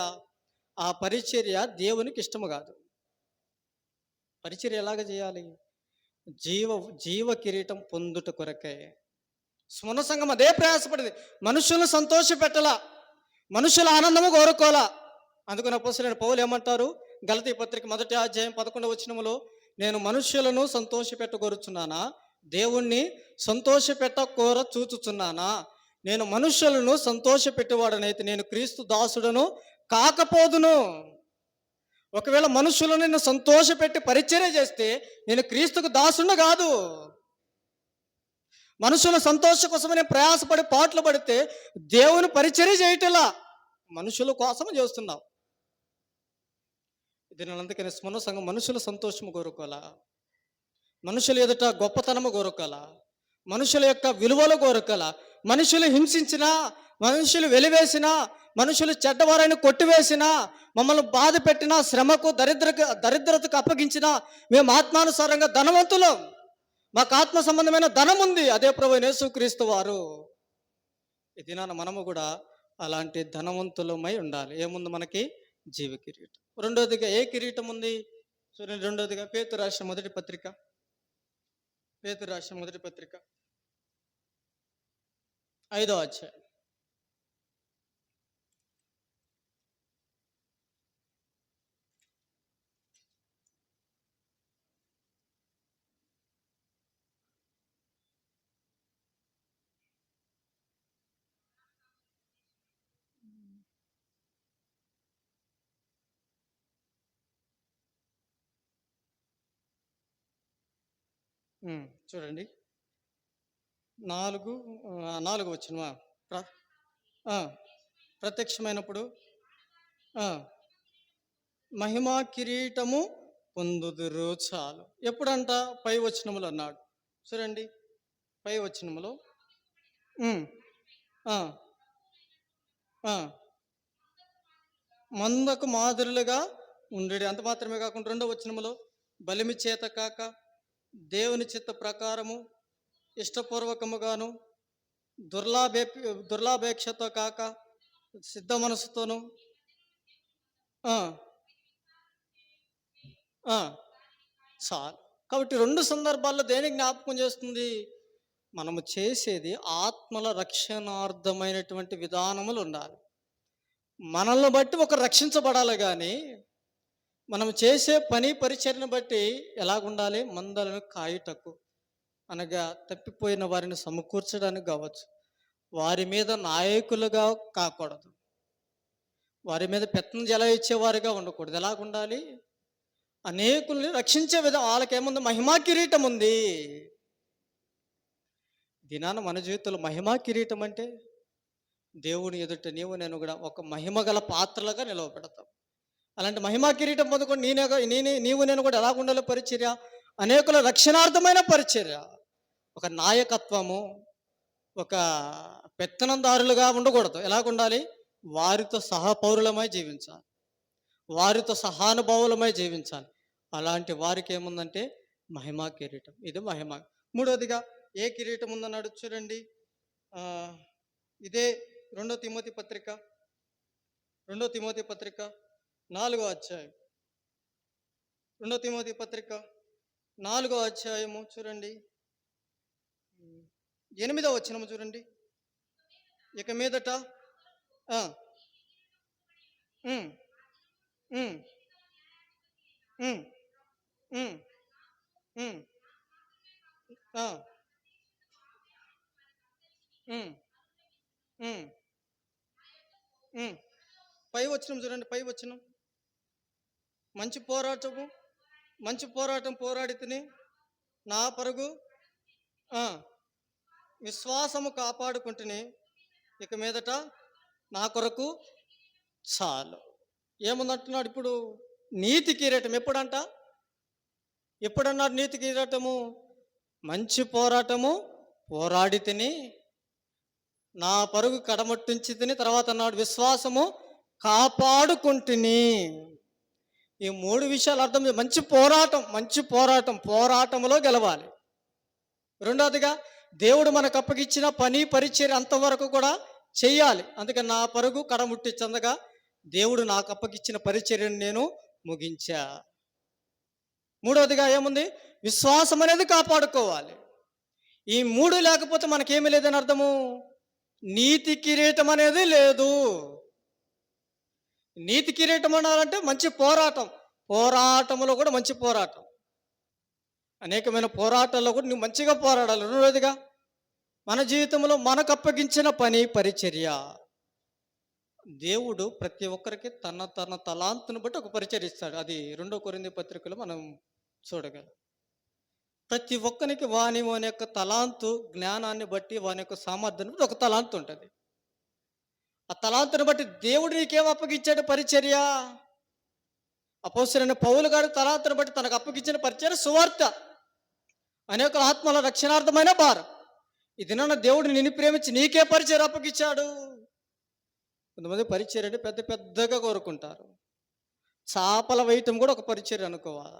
ఆ పరిచర్య దేవునికి ఇష్టము కాదు. పరిచర్య ఎలాగ చేయాలి, జీవ కిరీటం పొందుట కొరకే. స్మరణ సంఘం అదే ప్రయాసపడింది, మనుషులను సంతోష పెట్టాలా, మనుషుల ఆనందము కోరుకోవాలా. అందుకని అపోస్తలుడైన పౌలు ఏమంటారు, గలతీ పత్రిక 1వ అధ్యాయం 11వ వచనములో, నేను మనుష్యులను సంతోష పెట్టగోరుచున్నానా, దేవుణ్ణి సంతోష పెట్టకోర చూచుచున్నానా? నేను మనుష్యులను సంతోష పెట్టేవాడనైతే నేను క్రీస్తు దాసుడను కాకపోదును. ఒకవేళ మనుషులను నేను సంతోష పెట్టి పరిచర్య చేస్తే నేను క్రీస్తుకు దాసుడు కాదు. మనుషుల సంతోషం కోసం నేను ప్రయాసపడి పాటలు పడితే దేవుని పరిచర్య చేయటలా, మనుషుల కోసం చేస్తున్నావు. దీని అందుకని స్మరణ సంఘం మనుషుల సంతోషము కోరుకోవాలా, మనుషుల ఎదుట గొప్పతనము కోరుకోవాలా, మనుషుల యొక్క విలువలు కోరుకోవాలా. మనుషులు హింసించినా, మనుషులు వెలివేసినా, మనుషులు చెడ్డవారైన కొట్టివేసినా, మమ్మల్ని బాధ పెట్టినా, శ్రమకు దరిద్రతకు అప్పగించినా, మేము ఆత్మానుసారంగా ధనవంతులం, మాకు ఆత్మ సంబంధమైన ధనం ఉంది, అదే ప్రభువైన యేసుక్రీస్తు వారు. ఈ దినాన మనము కూడా అలాంటి ధనవంతులమై ఉండాలి. ఏముంది మనకి, జీవ కిరీటం. రెండోదిగా ఏ కిరీటం ఉంది చూడండి, రెండోదిగా పేతురు రాసిన మొదటి పత్రిక 5వ అధ్యాయం. చూడండి 4 వచనమా, ప్రత్యక్షమైనప్పుడు మహిమా కిరీటము పొందుదురు చాలు. ఎప్పుడంట, పై వచనములు అన్నాడు. చూడండి పై వచనములో మందకు మాదిరులుగా ఉండేది. అంత మాత్రమే కాకుండా 2వ వచనములో, బలిమి చేత కాక దేవుని చిత్త ప్రకారము ఇష్టపూర్వకముగాను దుర్లాభేక్షతో కాక సిద్ధ మనసుతోను చాలు. కాబట్టి 2 సందర్భాల్లో దేనికి జ్ఞాపకం చేస్తుంది, మనము చేసేది ఆత్మల రక్షణార్థమైనటువంటి విధానములు ఉండాలి. మనల్ని బట్టి ఒక రక్షించబడాలి, కానీ మనం చేసే పని పరిచర్ను బట్టి ఎలాగుండాలి, మందలను కాయుటకు అనగా తప్పిపోయిన వారిని సమకూర్చడానికి కావచ్చు, వారి మీద నాయకులుగా కాకూడదు. వారి మీద పెత్తనం ఎలా ఇచ్చేవారుగా ఉండకూడదు. ఎలాగుండాలి? అనేకుల్ని రక్షించే విధం వాళ్ళకేముంది? మహిమా కిరీటం ఉంది. దినాన మన జీవితంలో మహిమా కిరీటం అంటే దేవుని ఎదుట నీవు నేను కూడా ఒక మహిమ గల పాత్రలుగా నిలవబెడతాం. అలాంటి మహిమా కిరీటం పొందుకొని నీవు నేను కూడా ఎలాగుండాలి పరిచర్య? అనేకుల రక్షణార్థమైన పరిచర్య. ఒక నాయకత్వము, ఒక పెత్తనందారులుగా ఉండకూడదు. ఎలాగుండాలి? వారితో సహపౌరులమై జీవించాలి. వారితో సహానుభావులమై జీవించాలి. అలాంటి వారికి ఏముందంటే మహిమా కిరీటం. ఇది మహిమ. మూడవదిగా ఏ కిరీటం ఉందన్నాడు చూడండి. ఆ, ఇదే రెండో తిమోతి పత్రిక 4వ అధ్యాయం. 2 తిమోతి పత్రిక 4వ అధ్యాయము చూడండి. 8వ వచనము చూడండి. ఇక మీదట ఆ, ఉమ్, ఉమ్, ఉమ్, ఉమ్, ఉమ్, ఆ, ఉమ్, ఉమ్, ఉమ్. పై వచనం చూడండి. పై వచనం, మంచి పోరాటము మంచి పోరాటం పోరాడి తిని నా పరుగు ఆ, విశ్వాసము కాపాడుకుంటుని ఇక మీదట నా కొరకు చాలు. ఏముందంటున్నాడు ఇప్పుడు? నీతి కిరీటం. ఎప్పుడన్నాడు నీతి కిరీటము? మంచి పోరాటము పోరాడి తిని నా పరుగు కడమట్టించి తిని, తర్వాత అన్నాడు విశ్వాసము కాపాడుకుంటుని. ఈ మూడు విషయాలు అర్థం. మంచి పోరాటంలో గెలవాలి. రెండవదిగా దేవుడు మనకు అప్పగిచ్చిన పని పరిచర్య అంతవరకు కూడా చెయ్యాలి. అందుకని నా పరుగు కడముట్టించందగా దేవుడు నాకు అప్పగిచ్చిన పరిచర్యను నేను ముగించా. మూడవదిగా ఏముంది? విశ్వాసం అనేది కాపాడుకోవాలి. ఈ మూడు లేకపోతే మనకేమీ లేదని అర్థము. నీతి కిరీటం అనేది లేదు. నీతి కిరీటం అనాలంటే మంచి పోరాటంలో కూడా మంచి పోరాటం. అనేకమైన పోరాటాల్లో కూడా నువ్వు మంచిగా పోరాడాలి. రెండవదిగా మన జీవితంలో మనకు అప్పగించిన పని పరిచర్య. దేవుడు ప్రతి ఒక్కరికి తన తలాంతును బట్టి ఒక పరిచర్య ఇస్తాడు. అది 2 కొరింథీ పత్రికలో మనం చూడగలం. ప్రతి ఒక్కరికి వాని యొక్క తలాంతు, జ్ఞానాన్ని బట్టి, వాని యొక్క సామర్థ్యాన్ని బట్టి ఒక తలాంతు ఉంటుంది. ఆ తలాంతుని బట్టి దేవుడు నీకేం అప్పగించాడు పరిచర్య? అపోస్తలుడైన పౌలు గారు తలాంతుని బట్టి తనకు అప్పగించిన పరిచర్య సువార్త, అనేక ఆత్మల రక్షణార్థమైన భారం. ఈ దినాన దేవుడు నిన్ను ప్రేమించి నీకే పరిచర్య అప్పగించాడు. కొంతమంది పరిచర్యని పెద్ద పెద్దగా కోరుకుంటారు. చాపల వేయటం కూడా ఒక పరిచర్య అనుకోవాలి.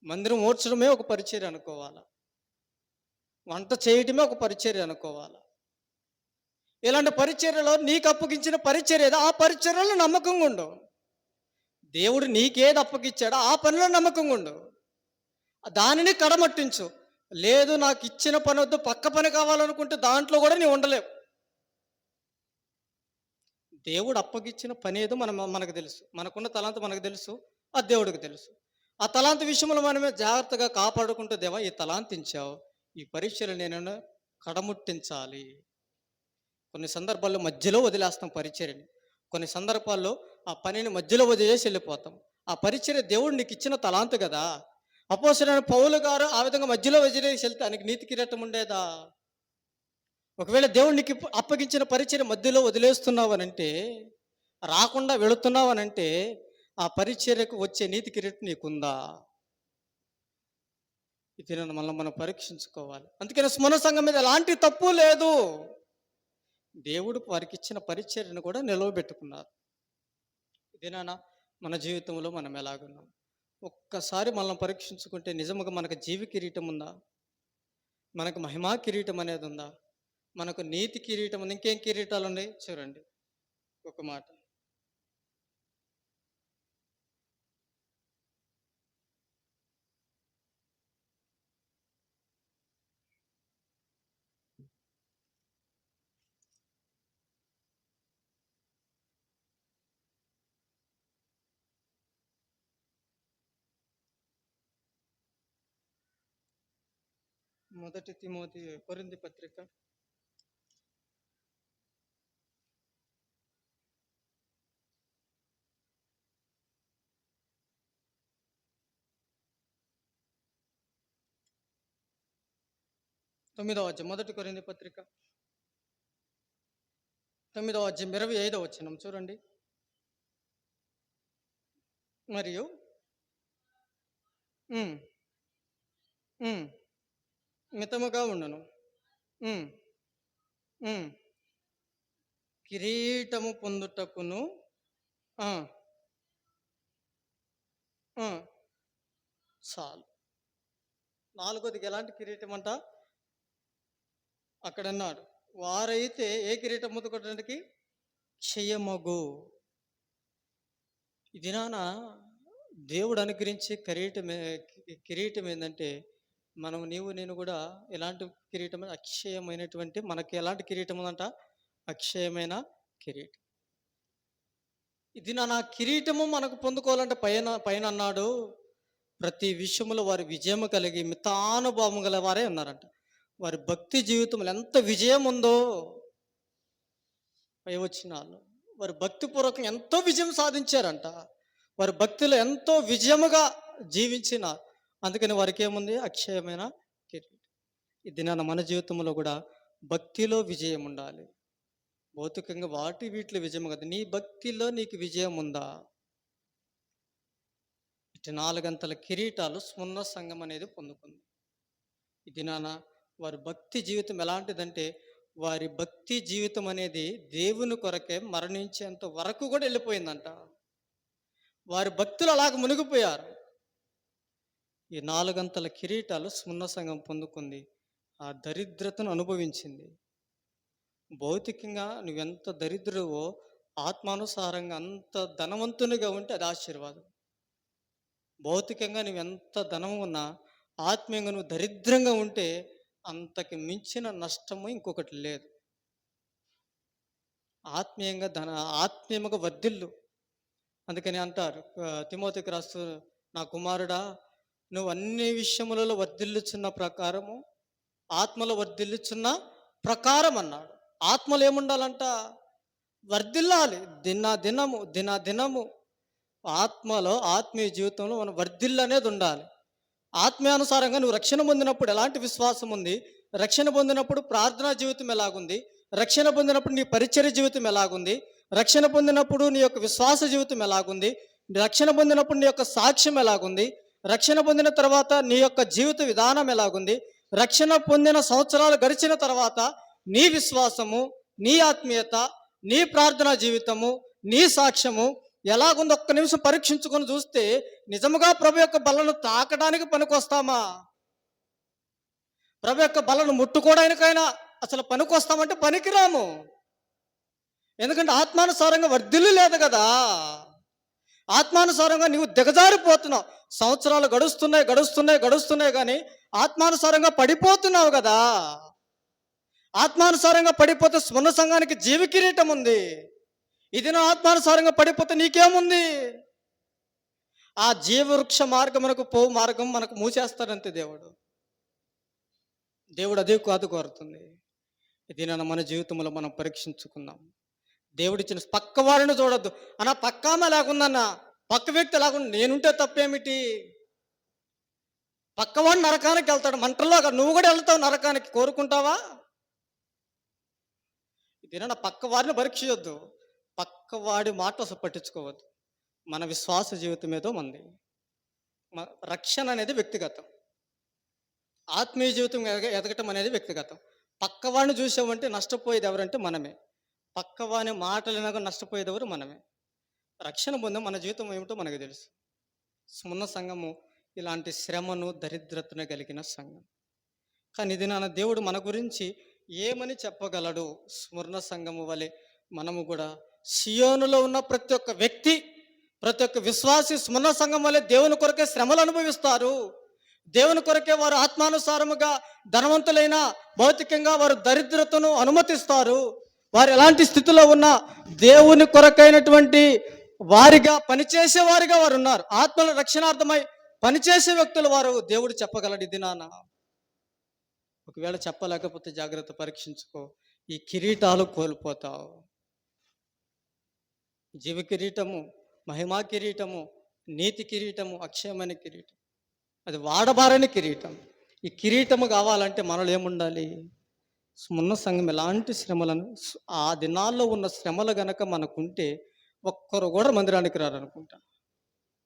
మందిరం ఓడ్చడమే ఒక పరిచర్య అనుకోవాలి. వంట చేయటమే ఒక పరిచర్య అనుకోవాలి. ఇలాంటి పరిచర్యలో నీకు అప్పగించిన పరిచర్య ఏదో ఆ పరిచర్యలో నమ్మకంగా ఉండు. దేవుడు నీకేది అప్పగించాడో ఆ పనిలో నమ్మకంగా ఉండు. దానిని కడమట్టించు. లేదు నాకు ఇచ్చిన పని వద్దు, పక్క పని కావాలనుకుంటే దాంట్లో కూడా నీవు ఉండలేవు. దేవుడు అప్పగించిన పని ఏదో మనకు తెలుసు. మనకున్న తలాంతు మనకు తెలుసు, ఆ దేవుడికి తెలుసు. ఆ తలాంతు విషయంలో మనమే జాగ్రత్తగా కాపాడుకుంటూ, దేవా ఈ తలాంతించావు, ఈ పరీక్షలు నేను కడముట్టించాలి. కొన్ని సందర్భాల్లో మధ్యలో వదిలేస్తాం పరిచర్యని. కొన్ని సందర్భాల్లో ఆ పనిని మధ్యలో వదిలేసి వెళ్ళిపోతాం. ఆ పరిచర్య దేవుడు నీకు ఇచ్చిన తలాంతు కదా. అపోస్తలుడైన పౌలు గారు ఆ విధంగా మధ్యలో వదిలేసి వెళ్తే ఆయనకి నీతి కిరీటం ఉండేదా? ఒకవేళ దేవుడు నీకు అప్పగించిన పరిచర్య మధ్యలో వదిలేస్తున్నావనంటే, రాకుండా వెళుతున్నావనంటే, ఆ పరిచర్యకు వచ్చే నీతి కిరీటం నీకుందా? ఇది మనం పరీక్షించుకోవాలి. అందుకని స్మరణ సంఘం మీద ఎలాంటి తప్పు లేదు. దేవుడు వారికి ఇచ్చిన పరిచర్యను కూడా నిలవబెట్టుకున్నారు. ఇదేనా మన జీవితంలో మనం ఎలాగున్నాం? ఒక్కసారి మనం పరీక్షించుకుంటే నిజముగా మనకు జీవి కిరీటం ఉందా? మనకు మహిమా కిరీటం అనేది ఉందా? మనకు నీతి కిరీటం ఉంది. ఇంకేం కిరీటాలు ఉన్నాయి చూడండి. ఒక మాట, మొదటి తిమోతి కొరింథీ పత్రిక 9వ అధ్యాయం 1 కొరింథీ పత్రిక 9వ అధ్యాయం 25వ వచనం చూడండి. మరియు ఉమ్, ఉమ్, మితముగా ఉండును. ఉమ్, ఉమ్, కిరీటము పొందుటకును. ఆ, ఆ, చాలు. 4వదికి ఎలాంటి కిరీటం అంట అక్కడ అన్నాడు. వారైతే ఏ కిరీటం పొందుకోవడానికి క్షయమగు. ఈ దినాన దేవుడు అనుగ్రహించే కిరీటం ఏంటంటే నీవు నేను కూడా ఎలాంటి కిరీటం, అక్షయమైనటువంటి మనకి ఎలాంటి కిరీటం ఉందంట, అక్షయమైన కిరీటం. ఇది నా కిరీటము మనకు పొందుకోవాలంటే పైన పైన అన్నాడు, ప్రతి విషయంలో వారి విజయము కలిగి మితానుభావం గల వారే ఉన్నారంట. వారి భక్తి జీవితంలో ఎంత విజయం ఉందో పై వచ్చినాళ్ళు వారి భక్తిపూర్వకం ఎంతో విజయం సాధించారంట. వారి భక్తిలో ఎంతో విజయముగా జీవించిన, అందుకని వారికి ఏముంది, అక్షయమైన కిరీటం. ఇది మన జీవితంలో కూడా భక్తిలో విజయం ఉండాలి. భౌతికంగా వీటిలో విజయం కాదు, నీ భక్తిలో నీకు విజయం ఉందా? ఇటు 4 కిరీటాలు స్వర్ణ సంఘం అనేది పొందుకుంది. ఇది వారి భక్తి జీవితం ఎలాంటిదంటే, వారి భక్తి జీవితం అనేది దేవుని కొరకే మరణించేంత వరకు కూడా వెళ్ళిపోయిందంట. వారి భక్తులు అలాగ మునిగిపోయారు. ఈ 4 కిరీటాలు స్వర్ణ సంఘం పొందుకుంది. ఆ దరిద్రతను అనుభవించింది. భౌతికంగా నువ్వెంత దరిద్రవో, ఆత్మానుసారంగా అంత ధనవంతునిగా ఉంటే అది ఆశీర్వాదం. భౌతికంగా నువ్వెంత ధనం ఉన్నా, ఆత్మీయంగా నువ్వు దరిద్రంగా ఉంటే అంతకి మించిన నష్టము ఇంకొకటి లేదు. ఆత్మీయంగా వర్ధిల్లు. అందుకని అంటారు తిమోతికి రాస్తూ, నా కుమారుడా, నువ్వు అన్ని విషయములలో వర్ధిల్లుచున్న ప్రకారము, ఆత్మలో వర్ధిల్లుచున్న ప్రకారం అన్నాడు. ఆత్మలు ఏముండాలంట, వర్ధిల్లాలి. దినదినము ఆత్మలో, ఆత్మీయ జీవితంలో మనం వర్ధిల్లు అనేది ఉండాలి. ఆత్మీయానుసారంగా నువ్వు రక్షణ పొందినప్పుడు ఎలాంటి విశ్వాసం ఉంది, రక్షణ పొందినప్పుడు ప్రార్థనా జీవితం ఎలాగుంది, రక్షణ పొందినప్పుడు నీ పరిచర్య జీవితం ఎలాగుంది, రక్షణ పొందినప్పుడు నీ యొక్క విశ్వాస జీవితం ఎలాగుంది, రక్షణ పొందినప్పుడు నీ యొక్క సాక్ష్యం ఎలాగుంది, రక్షణ పొందిన తర్వాత నీ యొక్క జీవిత విధానం ఎలాగుంది, రక్షణ పొందిన సంవత్సరాలు గడిచిన తర్వాత నీ విశ్వాసము, నీ ఆత్మీయత, నీ ప్రార్థనా జీవితము, నీ సాక్ష్యము ఎలాగుందో ఒక్క నిమిషం పరీక్షించుకొని చూస్తే నిజముగా ప్రభు యొక్క బలను తాకడానికి పనికొస్తామా? ప్రభు యొక్క బలను ముట్టుకోవడానికైనా అసలు పనికొస్తామంటే పనికిరాము. ఎందుకంటే ఆత్మానుసారంగా వర్ధిల్లు లేదు కదా. ఆత్మానుసారంగా నీవు దిగజారిపోతున్నావు. సంవత్సరాలు గడుస్తున్నాయి కానీ ఆత్మానుసారంగా పడిపోతున్నావు కదా. ఆత్మానుసారంగా పడిపోతే స్వర్ణ సంఘానికి జీవ కిరీటం ఉంది. ఇది నా ఆత్మానుసారంగా పడిపోతే నీకేముంది? ఆ జీవవృక్ష మార్గమునకు మార్గం మనకు మూసేస్తాడంతే దేవుడు అదే కాదు కోరుతుంది. ఇది మన జీవితంలో మనం పరీక్షించుకుందాం. దేవుడు ఇచ్చిన పక్క వారిని చూడొద్దు. అన్న పక్క ఆమె లేకుందన్నా, పక్క వ్యక్తి లేకుండా నేనుంటే తప్పేమిటి? పక్కవాడు నరకానికి వెళ్తాడు, మంటల్లో నువ్వు కూడా వెళ్తావు నరకానికి, కోరుకుంటావా? ఇది పక్క వారిని పరీక్షించొద్దు, పక్కవాడి మాట అసలు పట్టించుకోవద్దు. మన విశ్వాస జీవితం ఏదో మంది. రక్షణ అనేది వ్యక్తిగతం, ఆత్మీయ జీవితం ఎదగటం అనేది వ్యక్తిగతం. పక్కవాడిని చూసామంటే నష్టపోయేది ఎవరంటే మనమే. పక్కవాని మాటలు వినగా నష్టపోయేది ఎవరు? మనమే. రక్షణ పొందే మన జీవితం ఏమిటో మనకు తెలుసు. స్వర్ణ సంఘము ఇలాంటి శ్రమను, దరిద్రతను కలిగిన సంఘం. కానీ ఇది దేవుడు మన గురించి ఏమని చెప్పగలడు? స్వర్ణ సంఘము వలె మనము కూడా సియోనులో ఉన్న ప్రతి ఒక్క వ్యక్తి, ప్రతి ఒక్క విశ్వాసి స్వర్ణ సంఘం వలె దేవుని కొరకే శ్రమలు అనుభవిస్తారు. దేవుని కొరకే వారు ఆత్మానుసారముగా ధనవంతులైన, భౌతికంగా వారు దరిద్రతను అనుమతిస్తారు. వారు ఎలాంటి స్థితిలో ఉన్నా దేవుని కొరకైనటువంటి వారిగా పనిచేసే వారిగా వారు ఉన్నారు. ఆత్మల రక్షణార్థమై పనిచేసే వ్యక్తులు వారు. దేవుడు చెప్పగలడు ఇది నాన్న. ఒకవేళ చెప్పలేకపోతే జాగ్రత్త పరీక్షించుకో, ఈ కిరీటాలు కోల్పోతావు. జీవ కిరీటము, మహిమా కిరీటము, నీతి కిరీటము, అక్షయమైన కిరీటం, అది వాడబారని కిరీటం. ఈ కిరీటము కావాలంటే మనలో ఏముండాలి? ఉన్న సంఘం ఎలాంటి శ్రమలను ఆ దినాల్లో ఉన్న శ్రమలు గనక మనకుంటే ఒక్కరు కూడా మందిరానికి రారనుకుంటా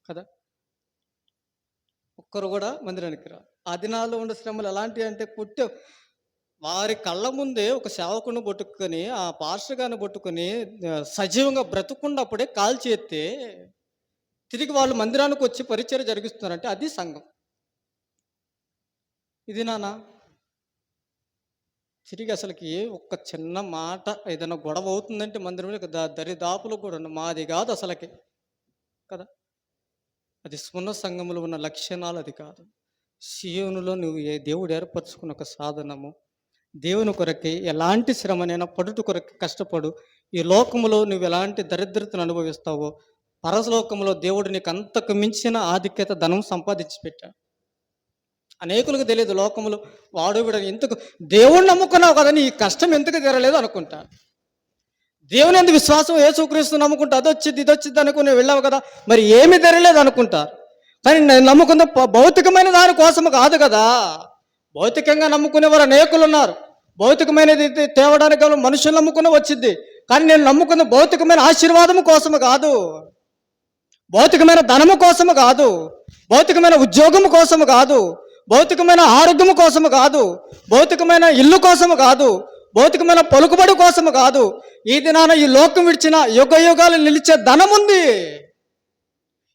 కదా. ఒక్కరు కూడా మందిరానికి రారు. ఆ దినాల్లో ఉన్న శ్రమలు ఎలాంటివి అంటే వారి కళ్ళ ముందే ఒక సేవకుని పట్టుకొని ఆ పాస్టర్ గారిని పట్టుకొని సజీవంగా బ్రతుకున్నప్పుడే కాల్చేస్తే తిరిగి వాళ్ళు మందిరానికి వచ్చి పరిచర్య జరిగిస్తున్నారంటే అది సంఘం. ఇది నానా తిరిగి అసలుకి ఒక్క చిన్న మాట ఏదైనా గొడవ అవుతుందంటే మందిరంలో దరిదాపులు కూడా మాది కాదు అసలుకి కదా. అది స్వర్ణ సంఘములో ఉన్న లక్షణాలు అది కాదు. సీయోనులో నువ్వు దేవుడు ఏర్పరచుకున్న ఒక సాధనము. దేవుని కొరకే ఎలాంటి శ్రమనైనా పడుట కొరకే కష్టపడు. ఈ లోకములో నువ్వు ఎలాంటి దరిద్రతను అనుభవిస్తావో పరలోకములో దేవుడు నీకు అంతకు మించిన ఆధిక్యత ధనం సంపాదించి పెట్టాడు. అనేకులకు తెలియదు లోకములు వాడు వీడు ఎందుకు దేవుణ్ణి నమ్ముకున్నావు కదా నీ కష్టం ఎందుకు తీరలేదు అనుకుంటా. దేవుని ఎందుకు విశ్వాసం యేసుక్రీస్తు నమ్ముకుంటా అదొచ్చింది ఇదొచ్చింది అనుకుని వెళ్ళావు కదా మరి ఏమి తెరలేదు అనుకుంటారు. కానీ నేను నమ్ముకున్న భౌతికమైన దాని కోసం కాదు కదా. భౌతికంగా నమ్ముకునే వారు అనేకులు ఉన్నారు. భౌతికమైనది తేవడానికి మనుషులు నమ్ముకునే వచ్చింది. కానీ నేను నమ్ముకున్న భౌతికమైన ఆశీర్వాదము కోసము కాదు, భౌతికమైన ధనము కోసము కాదు, భౌతికమైన ఉద్యోగము కోసము కాదు, భౌతికమైన ఆరోగ్యము కోసము కాదు, భౌతికమైన ఇల్లు కోసము కాదు, భౌతికమైన పలుకుబడి కోసము కాదు. ఈ దినాన ఈ లోకం విడిచిన యుగ యుగాలు నిలిచే ధనం ఉంది.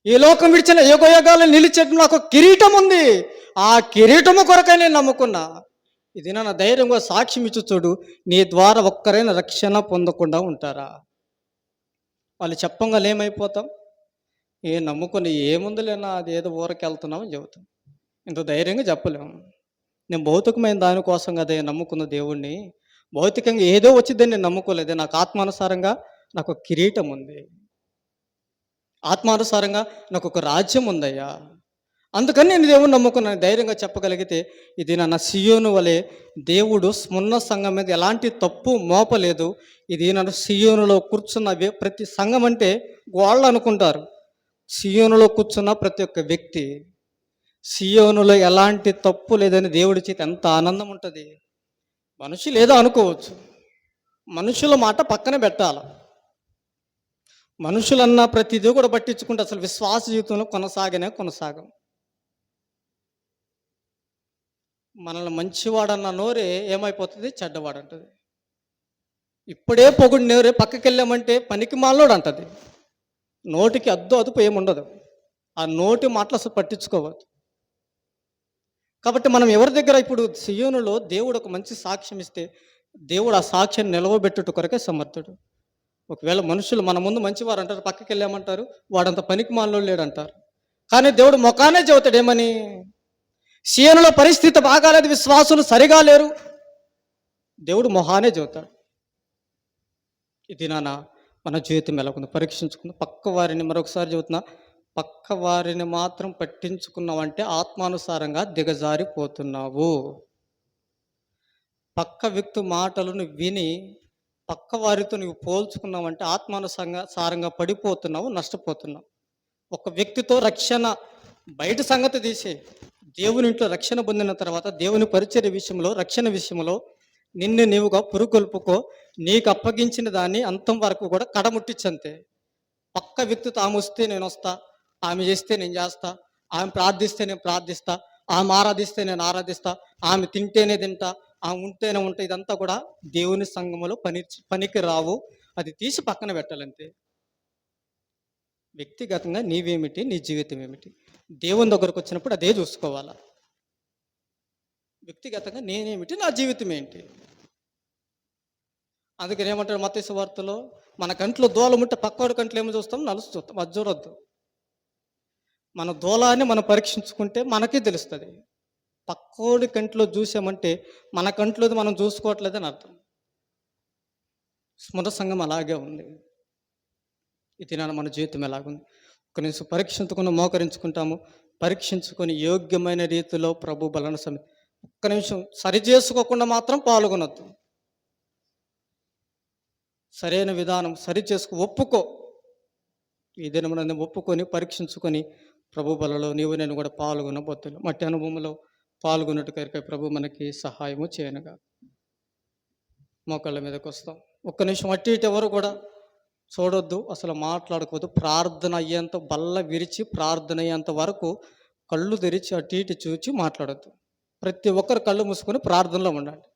ఈ లోకం విడిచిన యుగ యుగాలు నిలిచే నాకు కిరీటం ఉంది. ఆ కిరీటము కొరకై నేను నమ్ముకున్నా. ఇది నా ధైర్యంగా సాక్ష్యం ఇచ్చు చూడు. నీ ద్వారా ఒక్కరైనా రక్షణ పొందకుండా ఉంటారా? వాళ్ళు చెప్పంగా ఏమైపోతాం? నమ్ముకుని ఏముందులేనా అది ఏదో ఊరికి వెళ్తున్నామని చెబుతాం. ఇంత ధైర్యంగా చెప్పలేము. నేను భౌతికమైన దానికోసం కదా నమ్ముకున్న దేవుణ్ణి. భౌతికంగా ఏదో వచ్చిందని నేను నమ్ముకోలేదే. నాకు ఆత్మానుసారంగా నాకు ఒక కిరీటం ఉంది, ఆత్మానుసారంగా నాకు ఒక రాజ్యం ఉందయ్యా. అందుకని నేను దేవుని నమ్ముకున్నాను ధైర్యంగా చెప్పగలిగితే. ఇది నా సియోను వలె దేవుడు స్మున్న సంఘం మీద ఎలాంటి తప్పు మోపలేదు. ఇది నన్ను సియోనులో కూర్చున్న ప్రతి సంఘం అంటే వాళ్ళు అనుకుంటారు. సియోనులో కూర్చున్న ప్రతి ఒక్క వ్యక్తి సియోనులో ఎలాంటి తప్పు లేదని దేవుడి చేతి ఎంత ఆనందం ఉంటుంది. మనుషులు ఏదో అనుకోవచ్చు, మనుషుల మాట పక్కన పెట్టాలి. మనుషులన్న ప్రతిదీ కూడా పట్టించుకుంటే అసలు విశ్వాస జీవితంలో కొనసాగం. మనల్ని మంచివాడన్న నోరే ఏమైపోతుంది? చెడ్డవాడంటుంది. ఇప్పుడే పొగుడు నోరే పక్కకి వెళ్ళామంటే పనికి మాలోడు అంటది. నోటికి అదుపు ఏముండదు. ఆ నోటి మాటలు అసలు పట్టించుకోవద్దు. కాబట్టి మనం ఎవరి దగ్గర ఇప్పుడు సియోనులో దేవుడు ఒక మంచి సాక్ష్యం ఇస్తే దేవుడు ఆ సాక్ష్యాన్ని నిలవబెట్టుట కొరకే సమర్థుడు. ఒకవేళ మనుషులు మన ముందు మంచివారు అంటారు, పక్కకి వెళ్ళామంటారు వాడంత పనికి మాలో లేడంటారు. కానీ దేవుడు మొఖానే చెబుతాడు ఏమని? సియోనులో పరిస్థితి బాగాలేదు, విశ్వాసులు సరిగా లేరు, దేవుడు మొహానే చెబుతాడు. ఇది నాన్న మన జీవితం ఎలా ఉంది పరీక్షించుకుందాం. పక్క వారిని మరొకసారి చెబుతున్నా, పక్క వారిని మాత్రం పట్టించుకున్నావంటే ఆత్మానుసారంగా దిగజారిపోతున్నావు. పక్క వ్యక్తి మాటలను విని పక్క వారితో నువ్వు పోల్చుకున్నావంటే ఆత్మానుసారంగా పడిపోతున్నావు, నష్టపోతున్నావు. ఒక వ్యక్తితో రక్షణ బయట సంగతి తీసే, దేవుని ఇంట్లో రక్షణ పొందిన తర్వాత దేవుని పరిచర్య విషయంలో రక్షణ విషయంలో నిన్ను నీవుగా పురుగొల్పుకో. నీకు అప్పగించిన దాన్ని అంతం వరకు కూడా కడముట్టించంతే. పక్క వ్యక్తితో ఆమె వస్తే నేను వస్తా, ఆమె చేస్తే నేను చేస్తా, ఆమె ప్రార్థిస్తే నేను ప్రార్థిస్తా, ఆమె ఆరాధిస్తే నేను ఆరాధిస్తా, ఆమె తింటేనే తింటా, ఆమె ఉంటేనే ఉంటా. ఇదంతా కూడా దేవుని సంఘములో పనికి రావు. అది తీసి పక్కన పెట్టాలంతే. వ్యక్తిగతంగా నీవేమిటి, నీ జీవితం ఏమిటి, దేవుని దగ్గరకు వచ్చినప్పుడు అదే చూసుకోవాలా. వ్యక్తిగతంగా నేనేమిటి, నా జీవితం ఏంటి. అందుకని ఏమంటాడు మత్తయి సువార్తలో, మన కంట్లో దూలం ఉంటే పక్కవాడి కంట్లో ఏమో చూస్తాం, నలుసు చూస్తాం. అది చూడొద్దు. మన దూలాన్ని మనం పరీక్షించుకుంటే మనకే తెలుస్తుంది. పక్కోడి కంట్లో చూసామంటే మన కంట్లోది మనం చూసుకోవట్లేదని అర్థం. స్మృత సంఘం అలాగే ఉంది. ఇది మన జీవితం ఎలాగుంది? ఒక నిమిషం పరీక్షించుకుని మోకరించుకుంటాము. పరీక్షించుకొని యోగ్యమైన రీతిలో ప్రభు బలన ఒక్క నిమిషం సరి చేసుకోకుండా మాత్రం పాల్గొనొద్దు. సరైన విధానం సరి ఒప్పుకో. ఈ దినమున ఒప్పుకొని పరీక్షించుకొని ప్రభు బలలో నీవు నేను కూడా పాల్గొనబోతులు. మట్టి అనుభవంలో పాల్గొన్నట్టుకై ప్రభు మనకి సహాయము చేయనుగా. మోకాళ్ళ మీదకి వస్తాం. ఒక్క నిమిషం అటు ఇటు ఎవరు కూడా చూడొద్దు, అసలు మాట్లాడుకోవద్దు. ప్రార్థన అయ్యేంత బల్ల విరిచి ప్రార్థన అయ్యేంత వరకు కళ్ళు తెరిచి అటు ఇటు చూచి మాట్లాడొద్దు. ప్రతి ఒక్కరు కళ్ళు మూసుకొని ప్రార్థనలో ఉండండి.